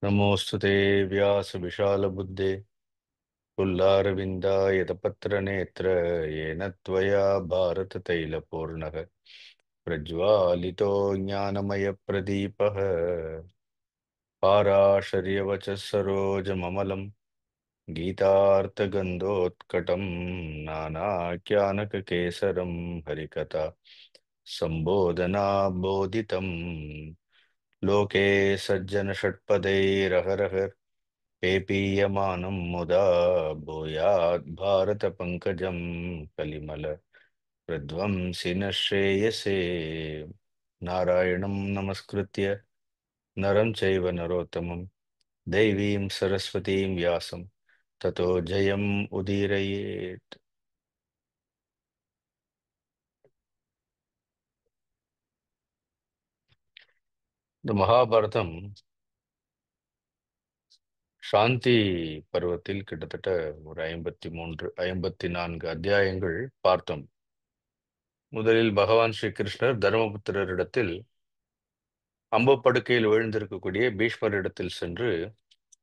नमोऽस्तु ते व्यासविशालबुद्धे पुल्लारविन्दायतपत्रनेत्र येन त्वया भारततैलपूर्णः प्रज्वालितो ज्ञानमयप्रदीपः पाराशर्यवचः सरोजममलं गीतार्थगन्धोत्कटं नानाख्यानककेसरं हरिकथा सम्बोधनाबोधितं लोके सज्जनषट्पदैरहरः पेपीयमानं मुदा भूयात् भारतपङ्कजं कलिमल प्रध्वंसिन श्रेयसे नारायणं नमस्कृत्य नरं चैव नरोत्तमं दैवीं सरस्वतीं व्यासं ततो जयम् उदीरयेत्. இந்த மகாபாரதம் சாந்தி பருவத்தில் கிட்டத்தட்ட ஒரு 54 அத்தியாயங்கள் பார்த்தோம். முதலில் பகவான் ஸ்ரீ கிருஷ்ணர் தர்மபுத்திரரிடத்தில் அம்பு படுக்கையில் விழுந்திருக்கக்கூடிய பீஷ்மரிடத்தில் சென்று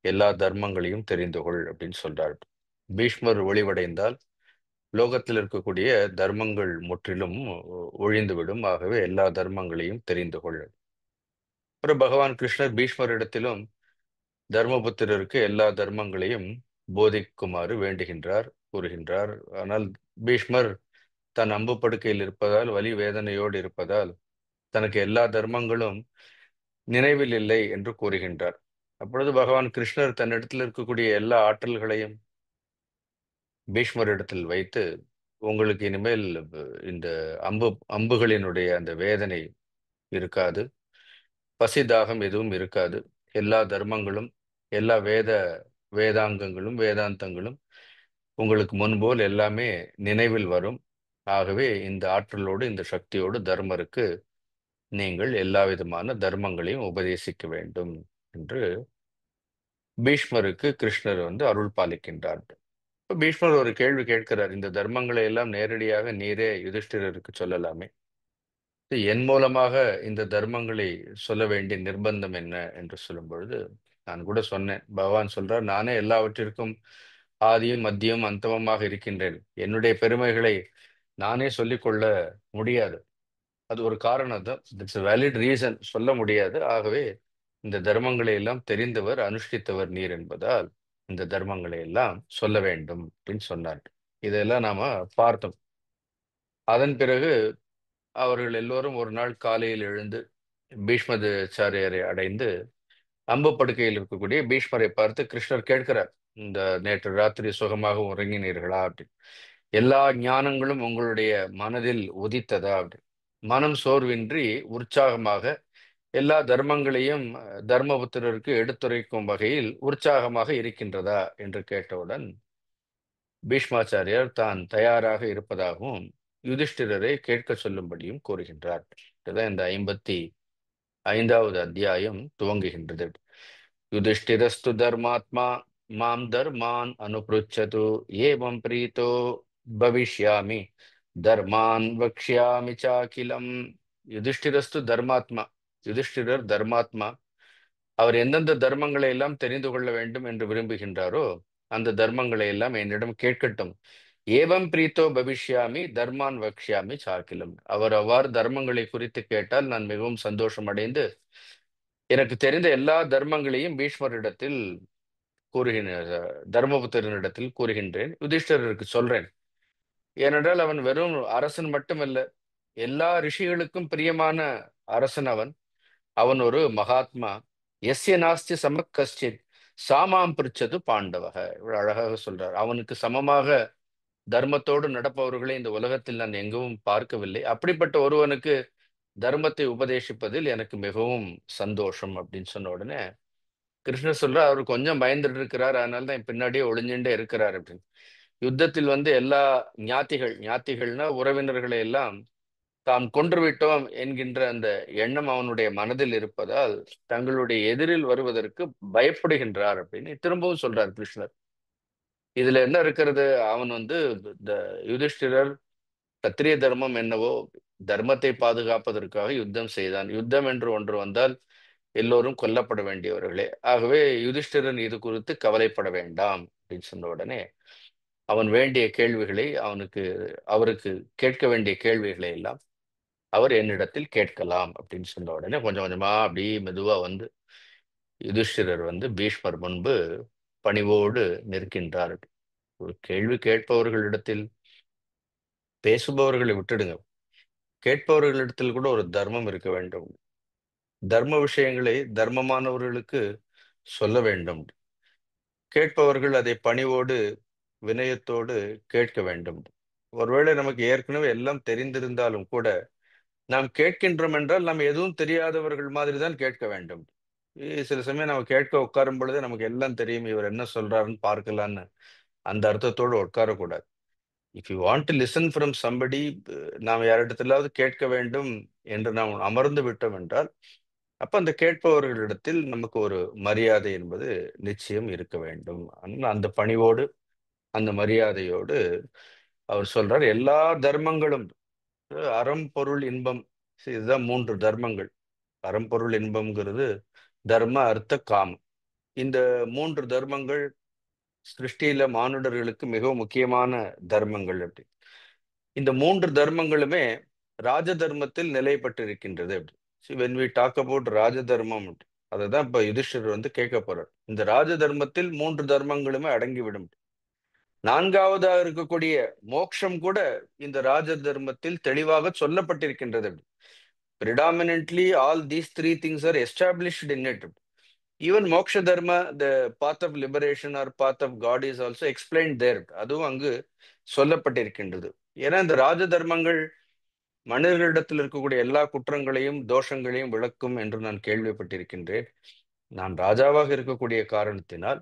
எல்லா தர்மங்களையும் தெரிந்து கொள் அப்படின்னு சொல்றார். பீஷ்மர் ஒளிவடைந்தால் லோகத்தில் இருக்கக்கூடிய தர்மங்கள் முற்றிலும் ஒழிந்துவிடும். ஆகவே எல்லா தர்மங்களையும் தெரிந்து கொள். அப்புறம் பகவான் கிருஷ்ணர் பீஷ்மரிடத்திலும் தர்மபுத்திரருக்கு எல்லா தர்மங்களையும் போதிக்குமாறு வேண்டுகின்றார், கூறுகின்றார். ஆனால் பீஷ்மர் தன் அம்பு படுக்கையில் இருப்பதால், வலி வேதனையோடு இருப்பதால் தனக்கு எல்லா தர்மங்களும் நினைவில் இல்லை என்று கூறுகின்றார். அப்பொழுது பகவான் கிருஷ்ணர் தன்னிடத்தில் இருக்கக்கூடிய எல்லா ஆற்றல்களையும் பீஷ்மரிடத்தில் வைத்து, உங்களுக்கு இனிமேல் இந்த அம்புகளினுடைய அந்த வேதனை இருக்காது, பசி தாகம் எதுவும் இருக்காது. எல்லா தர்மங்களும், எல்லா வேதாங்கங்களும் வேதாந்தங்களும் உங்களுக்கு முன்போல் எல்லாமே நினைவில் வரும். ஆகவே இந்த ஆற்றலோடு, இந்த சக்தியோடு தர்மருக்கு நீங்கள் எல்லா விதமான தர்மங்களையும் உபதேசிக்க வேண்டும் என்று பீஷ்மருக்கு கிருஷ்ணர் அருள் பாலிக்கின்றார். இப்ப பீஷ்மர் ஒரு கேள்வி கேட்கிறார். இந்த தர்மங்களை எல்லாம் நேரடியாக நீரே யுதிஷ்டிரருக்கு சொல்லலாமே, என் மூலமாக இந்த தர்மங்களை சொல்ல வேண்டிய நிர்பந்தம் என்ன என்று சொல்லும் பொழுது, நான் கூட சொன்னேன். பகவான் சொல்றார், நானே எல்லாவற்றிற்கும் ஆதியும் மத்தியும் அந்தமுமாக இருக்கின்றேன். என்னுடைய பெருமைகளை நானே சொல்லிக்கொள்ள முடியாது. அது ஒரு காரணம் தான். இட்ஸ் வேலிட் ரீசன், சொல்ல முடியாது. ஆகவே இந்த தர்மங்களை எல்லாம் தெரிந்தவர், அனுஷ்டித்தவர் நீர் என்பதால் இந்த தர்மங்களை எல்லாம் சொல்ல வேண்டும் அப்படின்னு சொன்னார். இதெல்லாம் நாம பார்த்தோம். அதன் பிறகு அவர்கள் எல்லோரும் ஒரு நாள் காலையில் எழுந்து பீஷ்மதாச்சாரியரை அடைந்து அம்பு படுக்கையில் இருக்கக்கூடிய பீஷ்மரை பார்த்து கிருஷ்ணர் கேட்கிறார், இந்த நேற்று ராத்திரி சுகமாக உறங்கினீர்களா அப்படி, எல்லா ஞானங்களும் உங்களுடைய மனதில் உதித்ததா அப்படி, மனம் சோர்வின்றி உற்சாகமாக எல்லா தர்மங்களையும் தர்மபுத்திரருக்கு எடுத்துரைக்கும் வகையில் உற்சாகமாக இருக்கின்றதா என்று கேட்டவுடன் பீஷ்மாச்சாரியார் தான் தயாராக இருப்பதாகவும் யுதிஷ்டிரரை கேட்க சொல்லும்படியும் கூறுகின்றார். இதுதான் இந்த 55வது அத்தியாயம் துவங்குகின்றது. யுதிஷ்டிரஸ்து தர்மாத்மா மாம் தர்மான் அனுப்ருச்சது ஏவம் பிரீத்தோ பவிஷ்யாமி தர்மான் வக்ஷ்யாமி சாக்கிலம். யுதிஷ்டிரஸ்து தர்மாத்மா, யுதிஷ்டிரர் தர்மாத்மா. அவர் எந்தெந்த தர்மங்களை எல்லாம் தெரிந்து கொள்ள வேண்டும் என்று விரும்புகின்றாரோ அந்த தர்மங்களை எல்லாம் என்னிடம் கேட்கட்டும். ஏவம் பிரீத்தோ பவிஷ்யாமி தர்மான் வக்ஷ்யாமி சாக்கிலம். அவர் அவ்வாறு தர்மங்களை குறித்து கேட்டால் நான் மிகவும் சந்தோஷம் அடைந்து எனக்கு தெரிந்த எல்லா தர்மங்களையும் பீஷ்மரிடத்தில் கூறுகின்ற தர்மபுத்திரனிடத்தில் கூறுகின்றேன், யுதிஷ்டருக்கு சொல்றேன். ஏனென்றால் அவன் வெறும் அரசன் மட்டுமல்ல, எல்லா ரிஷிகளுக்கும் பிரியமான அரசன் அவன். அவன் ஒரு மகாத்மா. எஸ்ய நாஸ்தி சமக் கஷ்டித் சாமாம் பிரிச்சது பாண்டவக. இவ்வளவு அழகாக சொல்றார். அவனுக்கு சமமாக தர்மத்தோடு நடப்பவர்களை இந்த உலகத்தில் நான் எங்கும் பார்க்கவில்லை. அப்படிப்பட்ட ஒருவனுக்கு தர்மத்தை உபதேசிப்பதில் எனக்கு மிகவும் சந்தோஷம் அப்படின்னு சொன்ன உடனே கிருஷ்ணர் சொல்றார், அவர் கொஞ்சம் பயந்துட்டு இருக்கிறார், அதனால தான் பின்னாடியே ஒளிஞ்சுட்டே இருக்கிறார் அப்படின்னு. யுத்தத்தில் எல்லா ஞாத்திகள்னா உறவினர்களை எல்லாம் தாம் கொன்று விட்டோம் என்கின்ற அந்த எண்ணம் அவனுடைய மனதில் இருப்பதால் தங்களுடைய எதிரில் வருவதற்கு பயப்படுகின்றார் அப்படின்னு திரும்பவும் சொல்றார் கிருஷ்ணர். இதுல என்ன இருக்கிறது? அவன் இந்த யுதிஷ்டிரர் சத்திரிய தர்மம் என்னவோ தர்மத்தை பாதுகாப்பதற்காக யுத்தம் செய்தான். யுத்தம் என்று ஒன்று வந்தால் எல்லோரும் கொல்லப்பட வேண்டியவர்களே. ஆகவே யுதிஷ்டிரன் இது குறித்து கவலைப்பட வேண்டாம் அப்படின்னு சொன்ன உடனே அவன் வேண்டிய கேள்விகளை அவருக்கு கேட்க வேண்டிய கேள்விகளை எல்லாம் அவர் என்னிடத்தில் கேட்கலாம் அப்படின்னு சொன்ன உடனே கொஞ்சம் கொஞ்சமா அப்படியே மெதுவா வந்து யுதிஷ்டிரர் வந்து பீஷ்மர் முன்பு பணிவோடு நிற்கின்றார். ஒரு கேள்வி கேட்பவர்களிடத்தில், பேசுபவர்களை விட்டுடுங்க, கேட்பவர்களிடத்தில் கூட ஒரு தர்மம் இருக்க வேண்டும். தர்ம விஷயங்களை தர்மமானவர்களுக்கு சொல்ல வேண்டும். கேட்பவர்கள் அதை பணிவோடு வினயத்தோடு கேட்க வேண்டும். ஒருவேளை நமக்கு ஏற்கனவே எல்லாம் தெரிந்திருந்தாலும் கூட நாம் கேட்கின்றோம் என்றால் நாம் எதுவும் தெரியாதவர்கள் மாதிரி தான் கேட்க வேண்டும். சில சமயம் நம்ம கேட்க உட்காரும் பொழுது நமக்கு எல்லாம் தெரியும், இவர் என்ன சொல்றாருன்னு பார்க்கலான்னு அந்த அர்த்தத்தோடு உட்காரக்கூடாது. If you want to listen from somebody, நாம் யாரிடத்திலாவது கேட்க வேண்டும் என்று நாம் அமர்ந்து விட்டோம் என்றால் அப்ப அந்த கேட்பவர்களிடத்தில் நமக்கு ஒரு மரியாதை என்பது நிச்சயம் இருக்க வேண்டும். அதனால அந்த பணிவோடு அந்த மரியாதையோடு அவர் சொல்றார், எல்லா தர்மங்களும் அறம் பொருள் இன்பம், இதுதான் மூன்று தர்மங்கள். அறம் பொருள் இன்பம்ங்கிறது தர்ம அர்த்த காமம். இந்த மூன்று தர்மங்கள் சிருஷ்டியில மானுடர்களுக்கு மிகவும் முக்கியமான தர்மங்கள். அப்படி இந்த மூன்று தர்மங்களுமே ராஜ தர்மத்தில் நிலை பெற்றிருக்கின்றது. அப்படி when we talk about ராஜ தர்மம், அதுதான் இப்ப யுதிஷ்டர் வந்து கேட்க போறார். இந்த ராஜ தர்மத்தில் மூன்று தர்மங்களுமே அடங்கிவிடும். நான்காவதாக இருக்கக்கூடிய மோட்சம் கூட இந்த ராஜ தர்மத்தில் தெளிவாக சொல்லப்பட்டிருக்கின்றது. predominantly all these three things are established in it. Even moksha dharma, the path of liberation or path of God is also explained there. அதுவும் அங்கு சொல்லப்பட்டிருக்கின்றது. ஏன்னா இந்த ராஜ தர்மங்கள் மனிதர்களிடத்தில் இருக்கக்கூடிய எல்லா குற்றங்களையும் தோஷங்களையும் விளக்கும் என்று நான் கேள்விப்பட்டிருக்கின்றேன். நான் ராஜாவாக இருக்கக்கூடிய காரணத்தினால்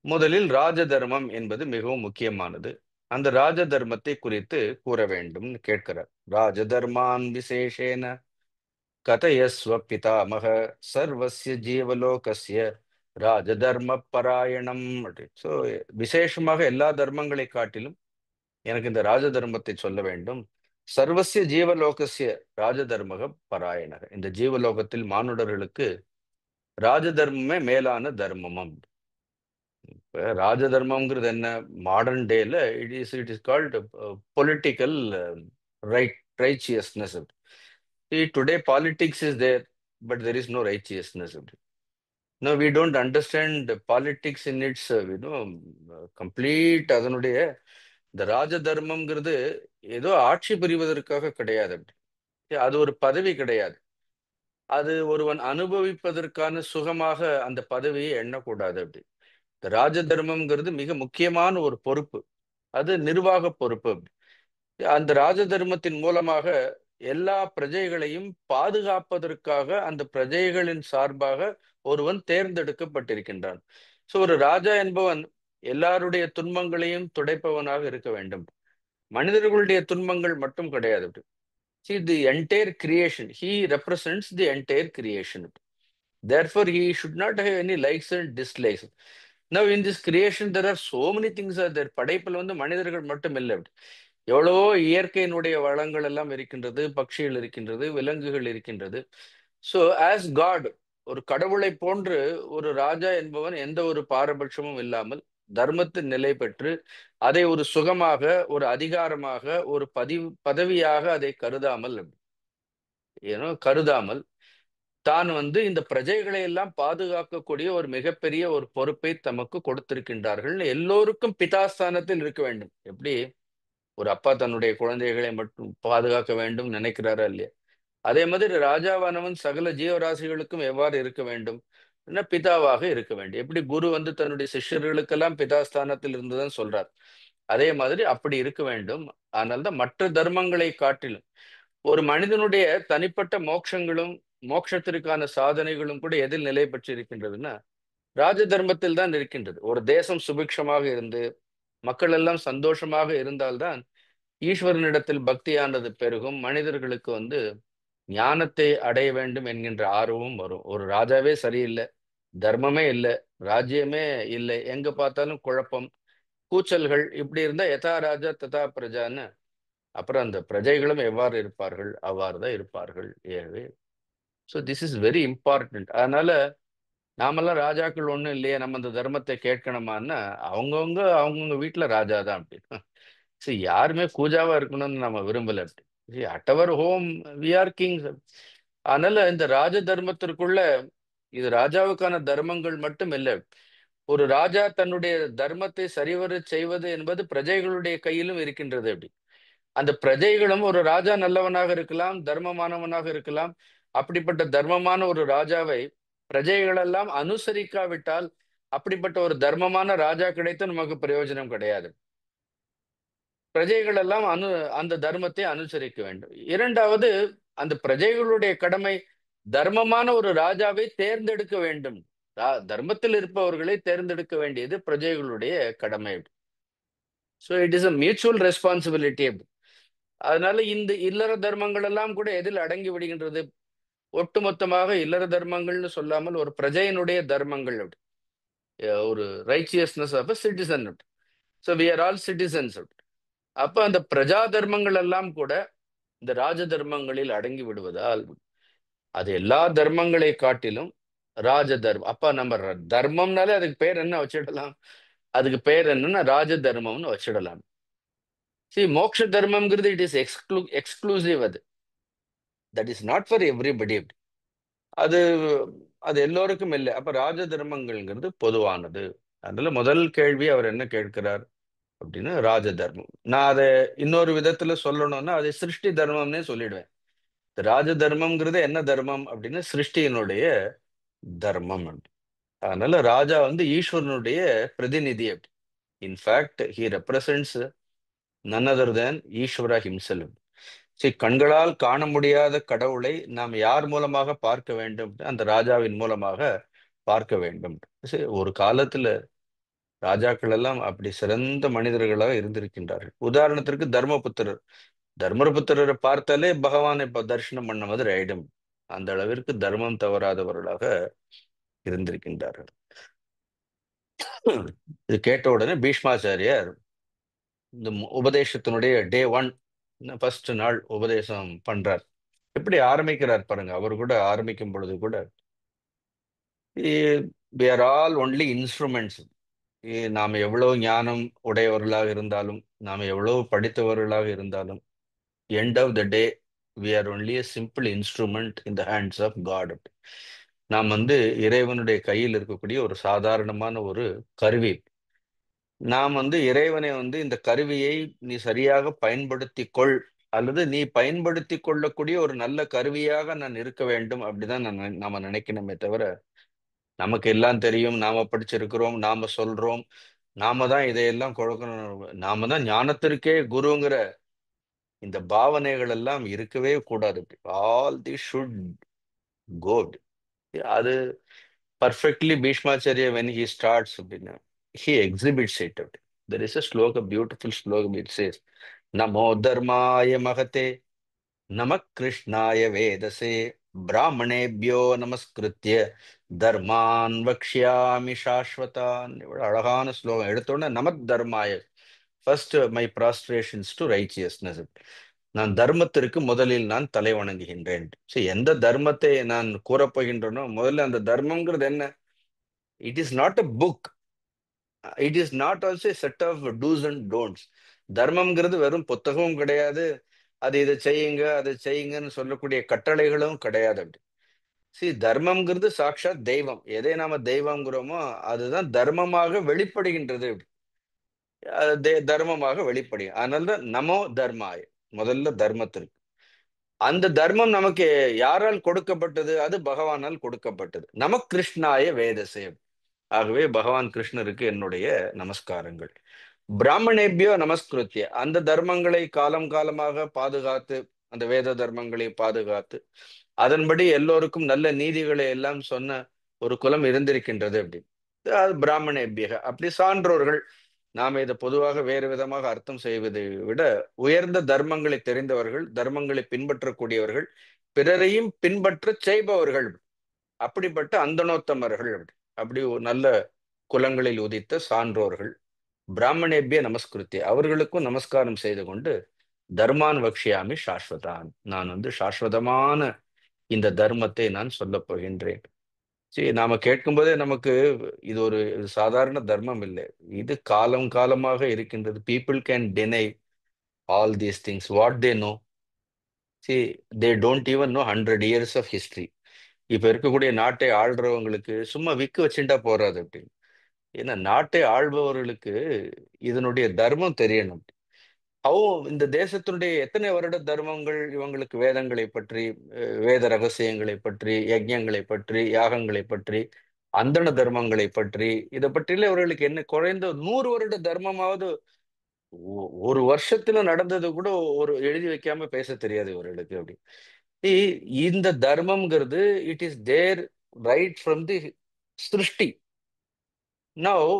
முதலில் ராஜ தர்மம் என்பது மிகவும் முக்கியமானது. அந்த ராஜ தர்மத்தை குறித்து கூற வேண்டும் கேட்கிறார். ராஜ தர்மான் விசேஷேன கதயஸ்வ பிதாமக சர்வஸ்ய ஜீவலோகஸ்ய ராஜ தர்ம பராயணம். ஸோ விசேஷமாக எல்லா தர்மங்களை காட்டிலும் எனக்கு இந்த ராஜ தர்மத்தை சொல்ல வேண்டும். சர்வசிய ஜீவலோகசிய ராஜ தர்மக பராயணக, இந்த ஜீவலோகத்தில் மானுடர்களுக்கு ராஜ தர்மமே மேலான தர்மம். இப்ப ராஜ தர்மம்ங்கிறது என்ன? மாடர்ன் டேல it is called political righteousness. Today politics is there, but there is no righteousness. No, we don't understand politics in its, complete அதனுடைய இந்த ராஜ தர்மம்ங்கிறது ஏதோ ஆட்சி புரிவதற்காக கிடையாது. அது ஒரு பதவி கிடையாது. அது ஒருவன் அனுபவிப்பதற்கான சுகமாக அந்த பதவியை எண்ணக்கூடாது. அப்படி இந்த ராஜ தர்மம்ங்கிறது மிக முக்கியமான ஒரு பொறுப்பு. அது நிர்வாக பொறுப்பு. அந்த ராஜ தர்மத்தின் மூலமாக எல்லா பிரஜைகளையும் பாதுகாப்பதற்காக அந்த பிரஜைகளின் சார்பாக ஒருவன் தேர்ந்தெடுக்கப்பட்டிருக்கின்றான். ஸோ ஒரு ராஜா என்பவன் எல்லாருடைய துன்பங்களையும் துடைப்பவனாக இருக்க வேண்டும். மனிதர்களுடைய துன்பங்கள் மட்டும் கிடையாது. See, the entire creation, he represents the entire creation. Therefore, he should not have any likes and dislikes. Now, in this creation, there are so many things are there. படைப்பில் வந்து மனிதர்கள் மட்டும் இல்லை. எவ்வளவோ இயற்கையினுடைய வளங்கள் எல்லாம் இருக்கின்றது, பட்சிகள் இருக்கின்றது, விலங்குகள் இருக்கின்றது. ஸோ ஆஸ் காட், ஒரு கடவுளை போன்று ஒரு ராஜா என்பவன் எந்த ஒரு பாரபட்சமும் இல்லாமல் தர்மத்தின் நிலை பெற்று அதை ஒரு சுகமாக, ஒரு அதிகாரமாக, ஒரு பதவியாக அதை கருதாமல் தான் வந்து இந்த பிரஜைகளை எல்லாம் பாதுகாக்கக்கூடிய ஒரு மிகப்பெரிய ஒரு பொறுப்பை தமக்கு கொடுத்திருக்கின்றார்கள். எல்லோருக்கும் பிதாஸ்தானத்தில் இருக்க வேண்டும். எப்படி ஒரு அப்பா தன்னுடைய குழந்தைகளை மட்டும் பாதுகாக்க வேண்டும் நினைக்கிறாரா இல்லையா? அதே மாதிரி ராஜாவானவன் சகல ஜீவராசிகளுக்கும் எவ்வாறு இருக்க வேண்டும்? பிதாவாக இருக்க வேண்டும். எப்படி குரு வந்து தன்னுடைய சிஷ்யர்களுக்கெல்லாம் பிதாஸ்தானத்தில் இருந்துதான் சொல்றார். அதே மாதிரி அப்படி இருக்க வேண்டும். அதனால்தான் மற்ற தர்மங்களை காட்டிலும் ஒரு மனிதனுடைய தனிப்பட்ட மோட்சங்களும் மோட்சத்திற்கான சாதனைகளும் கூட எதில் நிலை பெற்று இருக்கின்றதுன்னா ராஜ தர்மத்தில் தான் இருக்கின்றது. ஒரு தேசம் சுபிக்ஷமாக இருந்து மக்கள் எல்லாம் சந்தோஷமாக இருந்தால்தான் ஈஸ்வரனிடத்தில் பக்தியானது பெருகும். மனிதர்களுக்கு வந்து ஞானத்தை அடைய வேண்டும் என்கின்ற ஆர்வமும் வரும். ஒரு ராஜாவே சரியில்லை, தர்மமே இல்லை, ராஜ்யமே இல்லை, எங்க பார்த்தாலும் குழப்பம், கூச்சல்கள், இப்படி இருந்தா யதா ராஜா ததா பிரஜான்னு அப்புறம் அந்த பிரஜைகளும் எவ்வாறு இருப்பார்கள்? அவ்வாறு தான் இருப்பார்கள். ஏவே so this is very important. அதனால நாமெல்லாம் ராஜாக்கள் ஒண்ணும் இல்லையே, நம்ம இந்த தர்மத்தை கேட்கணுமான்னா, அவங்கவங்க அவங்கவங்க வீட்டுல ராஜா தான் அப்படி. சரி, யாருமே கூஜாவா இருக்கணும்னு நம்ம விரும்பல அப்படி. At our home we are kings. அதனால இந்த ராஜ தர்மத்திற்குள்ள இது ராஜாவுக்கான தர்மங்கள் மட்டும் இல்லை. ஒரு ராஜா தன்னுடைய தர்மத்தை சரிவர செய்வது என்பது பிரஜைகளுடைய கையிலும் இருக்கின்றது அப்படி. அந்த பிரஜைகளும் ஒரு ராஜா நல்லவனாக இருக்கலாம், தர்மமானவனாக இருக்கலாம். அப்படிப்பட்ட தர்மமான ஒரு ராஜாவை பிரஜைகளெல்லாம் அனுசரிக்காவிட்டால் அப்படிப்பட்ட ஒரு தர்மமான ராஜா கிடைத்து நமக்கு பிரயோஜனம் கிடையாது. பிரஜைகள் எல்லாம் அந்த தர்மத்தை அனுசரிக்க வேண்டும். இரண்டாவது, அந்த பிரஜைகளுடைய கடமை தர்மமான ஒரு ராஜாவை தேர்ந்தெடுக்க வேண்டும். தர்மத்தில் இருப்பவர்களை தேர்ந்தெடுக்க வேண்டியது பிரஜைகளுடைய கடமை. So it is a mutual responsibility. அதனால இந்த இல்லற தர்மங்கள் எல்லாம் கூட எதில் அடங்கி விடுகின்றது? ஒட்டுமொத்தமாக இல்லற தர்மங்கள்னு சொல்லாமல் ஒரு பிரஜையினுடைய தர்மங்கள் அப்படி. ஒரு righteousness of citizen. So we are all citizens. அப்ப அந்த பிரஜா தர்மங்கள் எல்லாம் கூட இந்த ராஜ தர்மங்களில் அடங்கி விடுவதால் அது எல்லா தர்மங்களை காட்டிலும் ராஜ தர்மம். அப்ப நம்ம தர்மம்னாலே அதுக்கு பேர் என்ன வச்சிடலாம்? அதுக்கு பேர் என்னன்னா ராஜ தர்மம்னு வச்சிடலாம். மோட்ச தர்மம்ங்கிறது இட் இஸ் எக்ஸ்க்ளூசிவ். அது that is not for everybody. அது அது எல்லோருக்கும் இல்லை. அப்ப ராஜ தர்மங்கள்ங்கிறது பொதுவானது. அதனால முதல் கேள்வி அவர் என்ன கேட்கிறார் அப்படின்னா ராஜ தர்மம். நான் அதை இன்னொரு விதத்துல சொல்லணும்னா அதை சிருஷ்டி தர்மம்னே சொல்லிடுவேன். ராஜ தர்மம்ங்கிறது என்ன தர்மம் அப்படின்னா சிருஷ்டியினுடைய தர்மம். அதனால ராஜா வந்து ஈஸ்வரனுடைய பிரதிநிதி அப்படி. In fact he represents none other than Ishwara himself. சரி, கண்களால் காண முடியாத கடவுளை நாம் யார் மூலமாக பார்க்க வேண்டும்? அந்த ராஜாவின் மூலமாக பார்க்க வேண்டும். சரி, ஒரு காலத்துல ராஜாக்கள் எல்லாம் அப்படி சிறந்த மனிதர்களாக இருந்திருக்கின்றார்கள். உதாரணத்திற்கு தர்மபுத்திரர். தர்மபுத்திரரை பார்த்தாலே பகவானை இப்ப தரிசனம் பண்ண மாதிரி ஆயிடும். அந்த அளவிற்கு தர்மம் தவறாதவர்களாக இருந்திருக்கின்றார்கள். இது கேட்ட உடனே பீஷ்மாச்சாரியார் இந்த உபதேசத்தினுடைய டே 1 ஃபர்ஸ்ட் நாள் உபதேசம் பண்றார். எப்படி ஆரம்பிக்கிறார் பாருங்க. அவர் கூட ஆரம்பிக்கும் பொழுது கூட we are all only instruments. நாம் எவ்வளவு ஞானம் உடையவர்களாக இருந்தாலும், நாம் எவ்வளவு படித்தவர்களாக இருந்தாலும், end of the day we are only a simple instrument in the hands of God. நாம் வந்து இறைவனுடைய கையில் இருக்கக்கூடிய ஒரு சாதாரணமான ஒரு கருவி. நாம் வந்து இறைவனை வந்து இந்த கருவியை நீ சரியாக பயன்படுத்தி கொள், அல்லது நீ பயன்படுத்தி கொள்ளக்கூடிய ஒரு நல்ல கருவியாக நான் இருக்க வேண்டும் அப்படிதான் நாம நினைக்கணுமே தவிர, நமக்கு எல்லாம் தெரியும், நாம படிச்சிருக்கிறோம், நாம சொல்றோம், நாம தான் இதையெல்லாம் கொடுக்கணும், நாம தான் ஞானத்திற்கே குருங்கிற இந்த பாவனைகள் எல்லாம் இருக்கவே கூடாது. All the should go. அது perfectly Bhishmacharya when he starts அப்படின்னா he exhibits it. There is a sloka, beautiful sloka which says நமோ தர்மாய மகதே நம கிருஷ்ணாய வேதசே பிராமணேபியோ நமஸ்கிருத்ய தர்மான் வக்ஷ்யாமி சாஸ்வதான். இவ்வளவு அழகான ஸ்லோகம். எடுத்தோடனே நமத் தர்மாய, ஃபர்ஸ்ட் மை ப்ராஸ்ட்ரேஷன்ஸ் டு ரைச்சியஸ்னஸ். நான் தர்மத்திற்கு முதலில் நான் தலை வணங்குகின்றேன். சரி, எந்த தர்மத்தை நான் கூறப்போகின்றனோ முதல்ல அந்த தர்மம்ங்கிறது என்ன? It is not a book. It is not also set of dos and don'ts. தர்மம்ங்கிறது வெறும் புத்தகமும் கிடையாது, அது இதை செய்யுங்க அதை செய்யுங்கன்னு சொல்லக்கூடிய கட்டளைகளும் கிடையாது அப்படி. தர்மம்ங்கிறது சாட்சாத் தெய்வம். எதை நாம தெய்வம்ங்கிறோமோ அதுதான் தர்மமாக வெளிப்படுகின்றது. அது தர்மமாக வெளிப்படும். அதனாலதான் நமோ தர்மாய, முதல்ல தர்மத்திற்கு. அந்த தர்மம் நமக்கு யாரால் கொடுக்கப்பட்டது? அது பகவானால் கொடுக்கப்பட்டது. நம கிருஷ்ணாய வேதசேம். ஆகவே பகவான் கிருஷ்ணருக்கு என்னுடைய நமஸ்காரங்கள். பிராமணேபியோ நமஸ்கிருத்திய, அந்த தர்மங்களை காலம் காலமாக பாதுகாத்து, அந்த வேத தர்மங்களை பாதுகாத்து அதன்படி எல்லோருக்கும் நல்ல நீதிகளை எல்லாம் சொன்ன ஒரு குலம் இருந்திருக்கின்றது அப்படி. அது பிராமணேபியக. அப்படி சான்றோர்கள், நாம இதை பொதுவாக வேறு விதமாக அர்த்தம் செய்வதை விட உயர்ந்த தர்மங்களை தெரிந்தவர்கள், தர்மங்களை பின்பற்றக்கூடியவர்கள், பிறரையும் பின்பற்ற செய்பவர்கள், அப்படிப்பட்ட அந்தனோத்தமர்கள். அப்படி ஒரு நல்ல குலங்களில் உதித்த சான்றோர்கள். பிராமணேபிய நமஸ்கிருத்தி, அவர்களுக்கும் நமஸ்காரம் செய்து கொண்டு தர்மான் வக்ஷியாமி சாஸ்வதான், நான் வந்து சாஸ்வதமான இந்த தர்மத்தை நான் சொல்லப் போகின்றேன். சரி, நாம கேட்கும்போதே நமக்கு இது ஒரு சாதாரண தர்மம் இல்லை. இது காலம் காலமாக இருக்கின்றது. People can deny all these things what they know. See, they don't even know 100 years of history. இப்ப இருக்கக்கூடிய நாட்டை ஆள்றவங்களுக்கு சும்மா விக்கு வச்சுட்டா போறாது அப்படின்னு. ஏன்னா நாட்டை ஆள்பவர்களுக்கு இதனுடைய தர்மம் தெரியணும். இந்த தேசத்தினுடைய எத்தனை வருட தர்மங்கள் இவங்களுக்கு வேதங்களை பற்றி, வேத ரகசியங்களை பற்றி, யஜ்ஞங்களை பற்றி, யாகங்களை பற்றி, அந்தண தர்மங்களை பற்றி, இதை பற்றில இவர்களுக்கு என்ன குறைந்த 100 வருட தர்மமாவது ஒரு வருஷத்துல நடந்தது கூட ஒரு எழுதி வைக்காம பேச தெரியாது இவர்களுக்கு அப்படி. இந்த தர்மம்ங்கிறது it is there right from the சிருஷ்டி. நவ்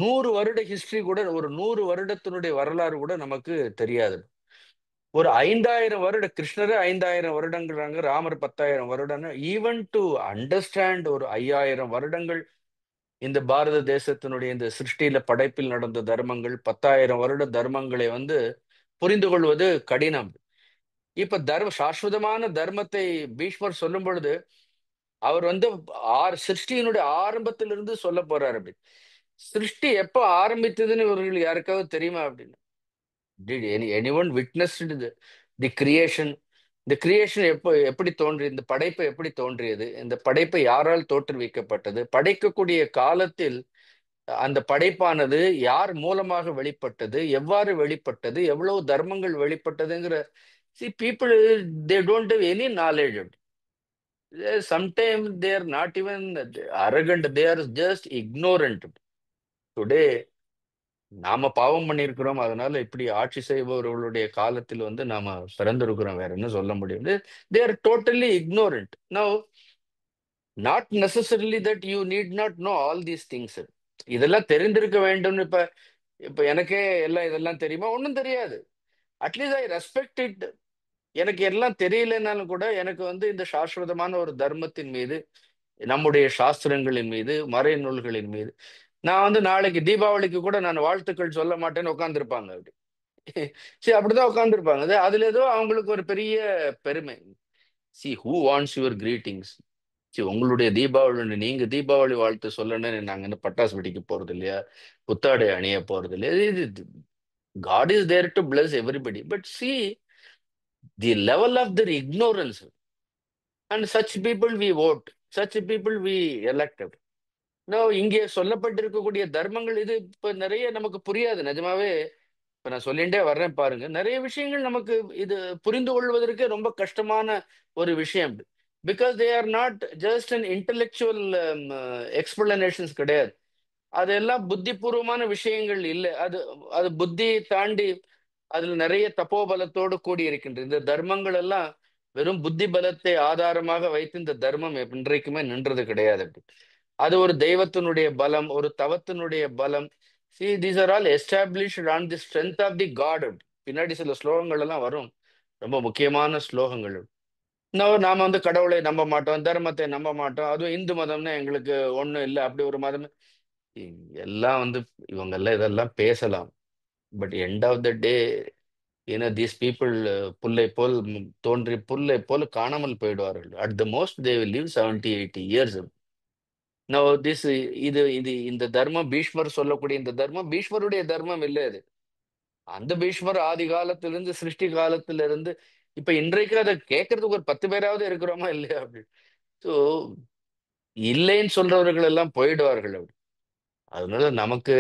100 வருட ஹிஸ்டரி கூட, ஒரு 100 வருடத்தினுடைய வரலாறு கூட நமக்கு தெரியாது. ஒரு 5000 வருட கிருஷ்ணரே 5000 வருடங்கிறாங்க, ராமர் 10,000 வருடம். ஈவன் டு அண்டர்ஸ்டாண்ட் ஒரு 5000 வருடங்கள் இந்த பாரத தேசத்தினுடைய இந்த சிருஷ்டியில படைப்பில் நடந்த தர்மங்கள், 10,000 வருட தர்மங்களை வந்து புரிந்து கொள்வது கடினம். இப்ப சாஸ்வதமான தர்மத்தை பீஷ்மர் சொல்லும் பொழுது அவர் வந்து சிருஷ்டியினுடைய ஆரம்பத்திலிருந்து சொல்ல போறாரு அப்படி. சிருஷ்டி எப்ப ஆரம்பித்ததுன்னு இவர்கள் யாருக்காவது தெரியுமா அப்படின்னு? anyone witnessed the creation? இந்த கிரியேஷன் எப்படி தோன்றி, இந்த படைப்பு எப்படி தோன்றியது, இந்த படைப்பை யாரால் தோற்றுவிக்கப்பட்டது, படைக்கக்கூடிய காலத்தில் அந்த படைப்பானது யார் மூலமாக வெளிப்பட்டது, எவ்வாறு வெளிப்பட்டது, எவ்வளவு தர்மங்கள் வெளிப்பட்டதுங்கிற people they don't have any knowledge. Sometimes they are not even arrogant, they are just ignorant. Today நாம பாவம் பண்ணியிருக்கிறோம், அதனால இப்படி ஆட்சி செய்பவர்களுடைய காலத்தில் வந்து நாம பிறந்திருக்கிறோம், வேற என்ன சொல்ல முடியும். They are totally ignorant. Now not necessarily that you need not know all these things. இதெல்லாம் தெரிந்திருக்க வேண்டும். இப்ப இப்ப எனக்கே எல்லாம் இதெல்லாம் தெரியுமா? ஒண்ணும் தெரியாது. At least I respect it. எனக்கு எல்லாம் தெரியலனாலும் கூட எனக்கு வந்து இந்த சாஸ்வதமான ஒரு தர்மத்தின் மீது, நம்முடைய சாஸ்திரங்களின் மீது, மறைநூல்களின் மீது, நான் வந்து நாளைக்கு தீபாவளிக்கு கூட நான் வாழ்த்துக்கள் சொல்ல மாட்டேன்னு உட்காந்துருப்பாங்க அப்படி. சரி, அப்படிதான் உட்காந்துருப்பாங்க. அதுல ஏதோ அவங்களுக்கு ஒரு பெரிய பெருமை. C who wants your greetings? சரி, உங்களுடைய தீபாவளி, நீங்க தீபாவளி வாழ்த்து சொல்லணும்னு நாங்க என்ன பட்டாசு வெடிக்க போறது இல்லையா, புத்தாடை அணிய போறது இல்லையா? God is there to bless everybody, but see the level of their ignorance. And such people we vote, such people we elected. இங்கே சொல்லப்பட்டிருக்கக்கூடிய தர்மங்கள் இது இப்ப நிறைய நமக்கு புரியாது நிஜமாவே. இப்ப நான் சொல்லிட்டே வர்றேன் பாருங்க, நிறைய விஷயங்கள் நமக்கு இது புரிந்து கொள்வதற்கு ரொம்ப கஷ்டமான ஒரு விஷயம். Because they are not just an intellectual explanations கிடையாது. அதெல்லாம் புத்திபூர்வமான விஷயங்கள் இல்லை. அது அது புத்தியை தாண்டி அதுல நிறைய தப்போபலத்தோடு கூடி இருக்கின்ற இந்த தர்மங்கள் எல்லாம் வெறும் புத்தி பலத்தை ஆதாரமாக வைத்து இந்த தர்மம் இன்றைக்குமே நின்றது கிடையாது. அது ஒரு தெய்வத்தினுடைய பலம், ஒரு தவத்தினுடைய பலம். See, these are all established on the strength of the God. பின்னாடி சில ஸ்லோகங்கள் எல்லாம் வரும், ரொம்ப முக்கியமான ஸ்லோகங்கள். நாம வந்து கடவுளை நம்ப மாட்டோம், தர்மத்தை நம்ப மாட்டோம், அதுவும் இந்து மதம்னா எங்களுக்கு ஒண்ணும் இல்லை அப்படி ஒரு மதம். எல்லாம் வந்து இவங்க எல்லாம் இதெல்லாம் பேசலாம். But end of the day these people புல்லை போல் தோன்றி புல்லை போல் காணாமல் போயிடுவார்கள். At the most they will live 70-80 years. இது இது இந்த தர்மம், பீஷ்மர் சொல்லக்கூடிய இந்த தர்மம் பீஷ்மருடைய தர்மம் இல்லை. அது அந்த பீஷ்மர் ஆதி காலத்திலிருந்து, சிருஷ்டி காலத்திலிருந்து இப்ப இன்றைக்கு அதை கேட்கறதுக்கு ஒரு 10 பேராவது இருக்கிறோமா இல்லையா அப்படி. ஸோ இல்லைன்னு சொல்றவர்கள் எல்லாம் போயிடுவார்கள் அப்படி. அதனால நமக்கு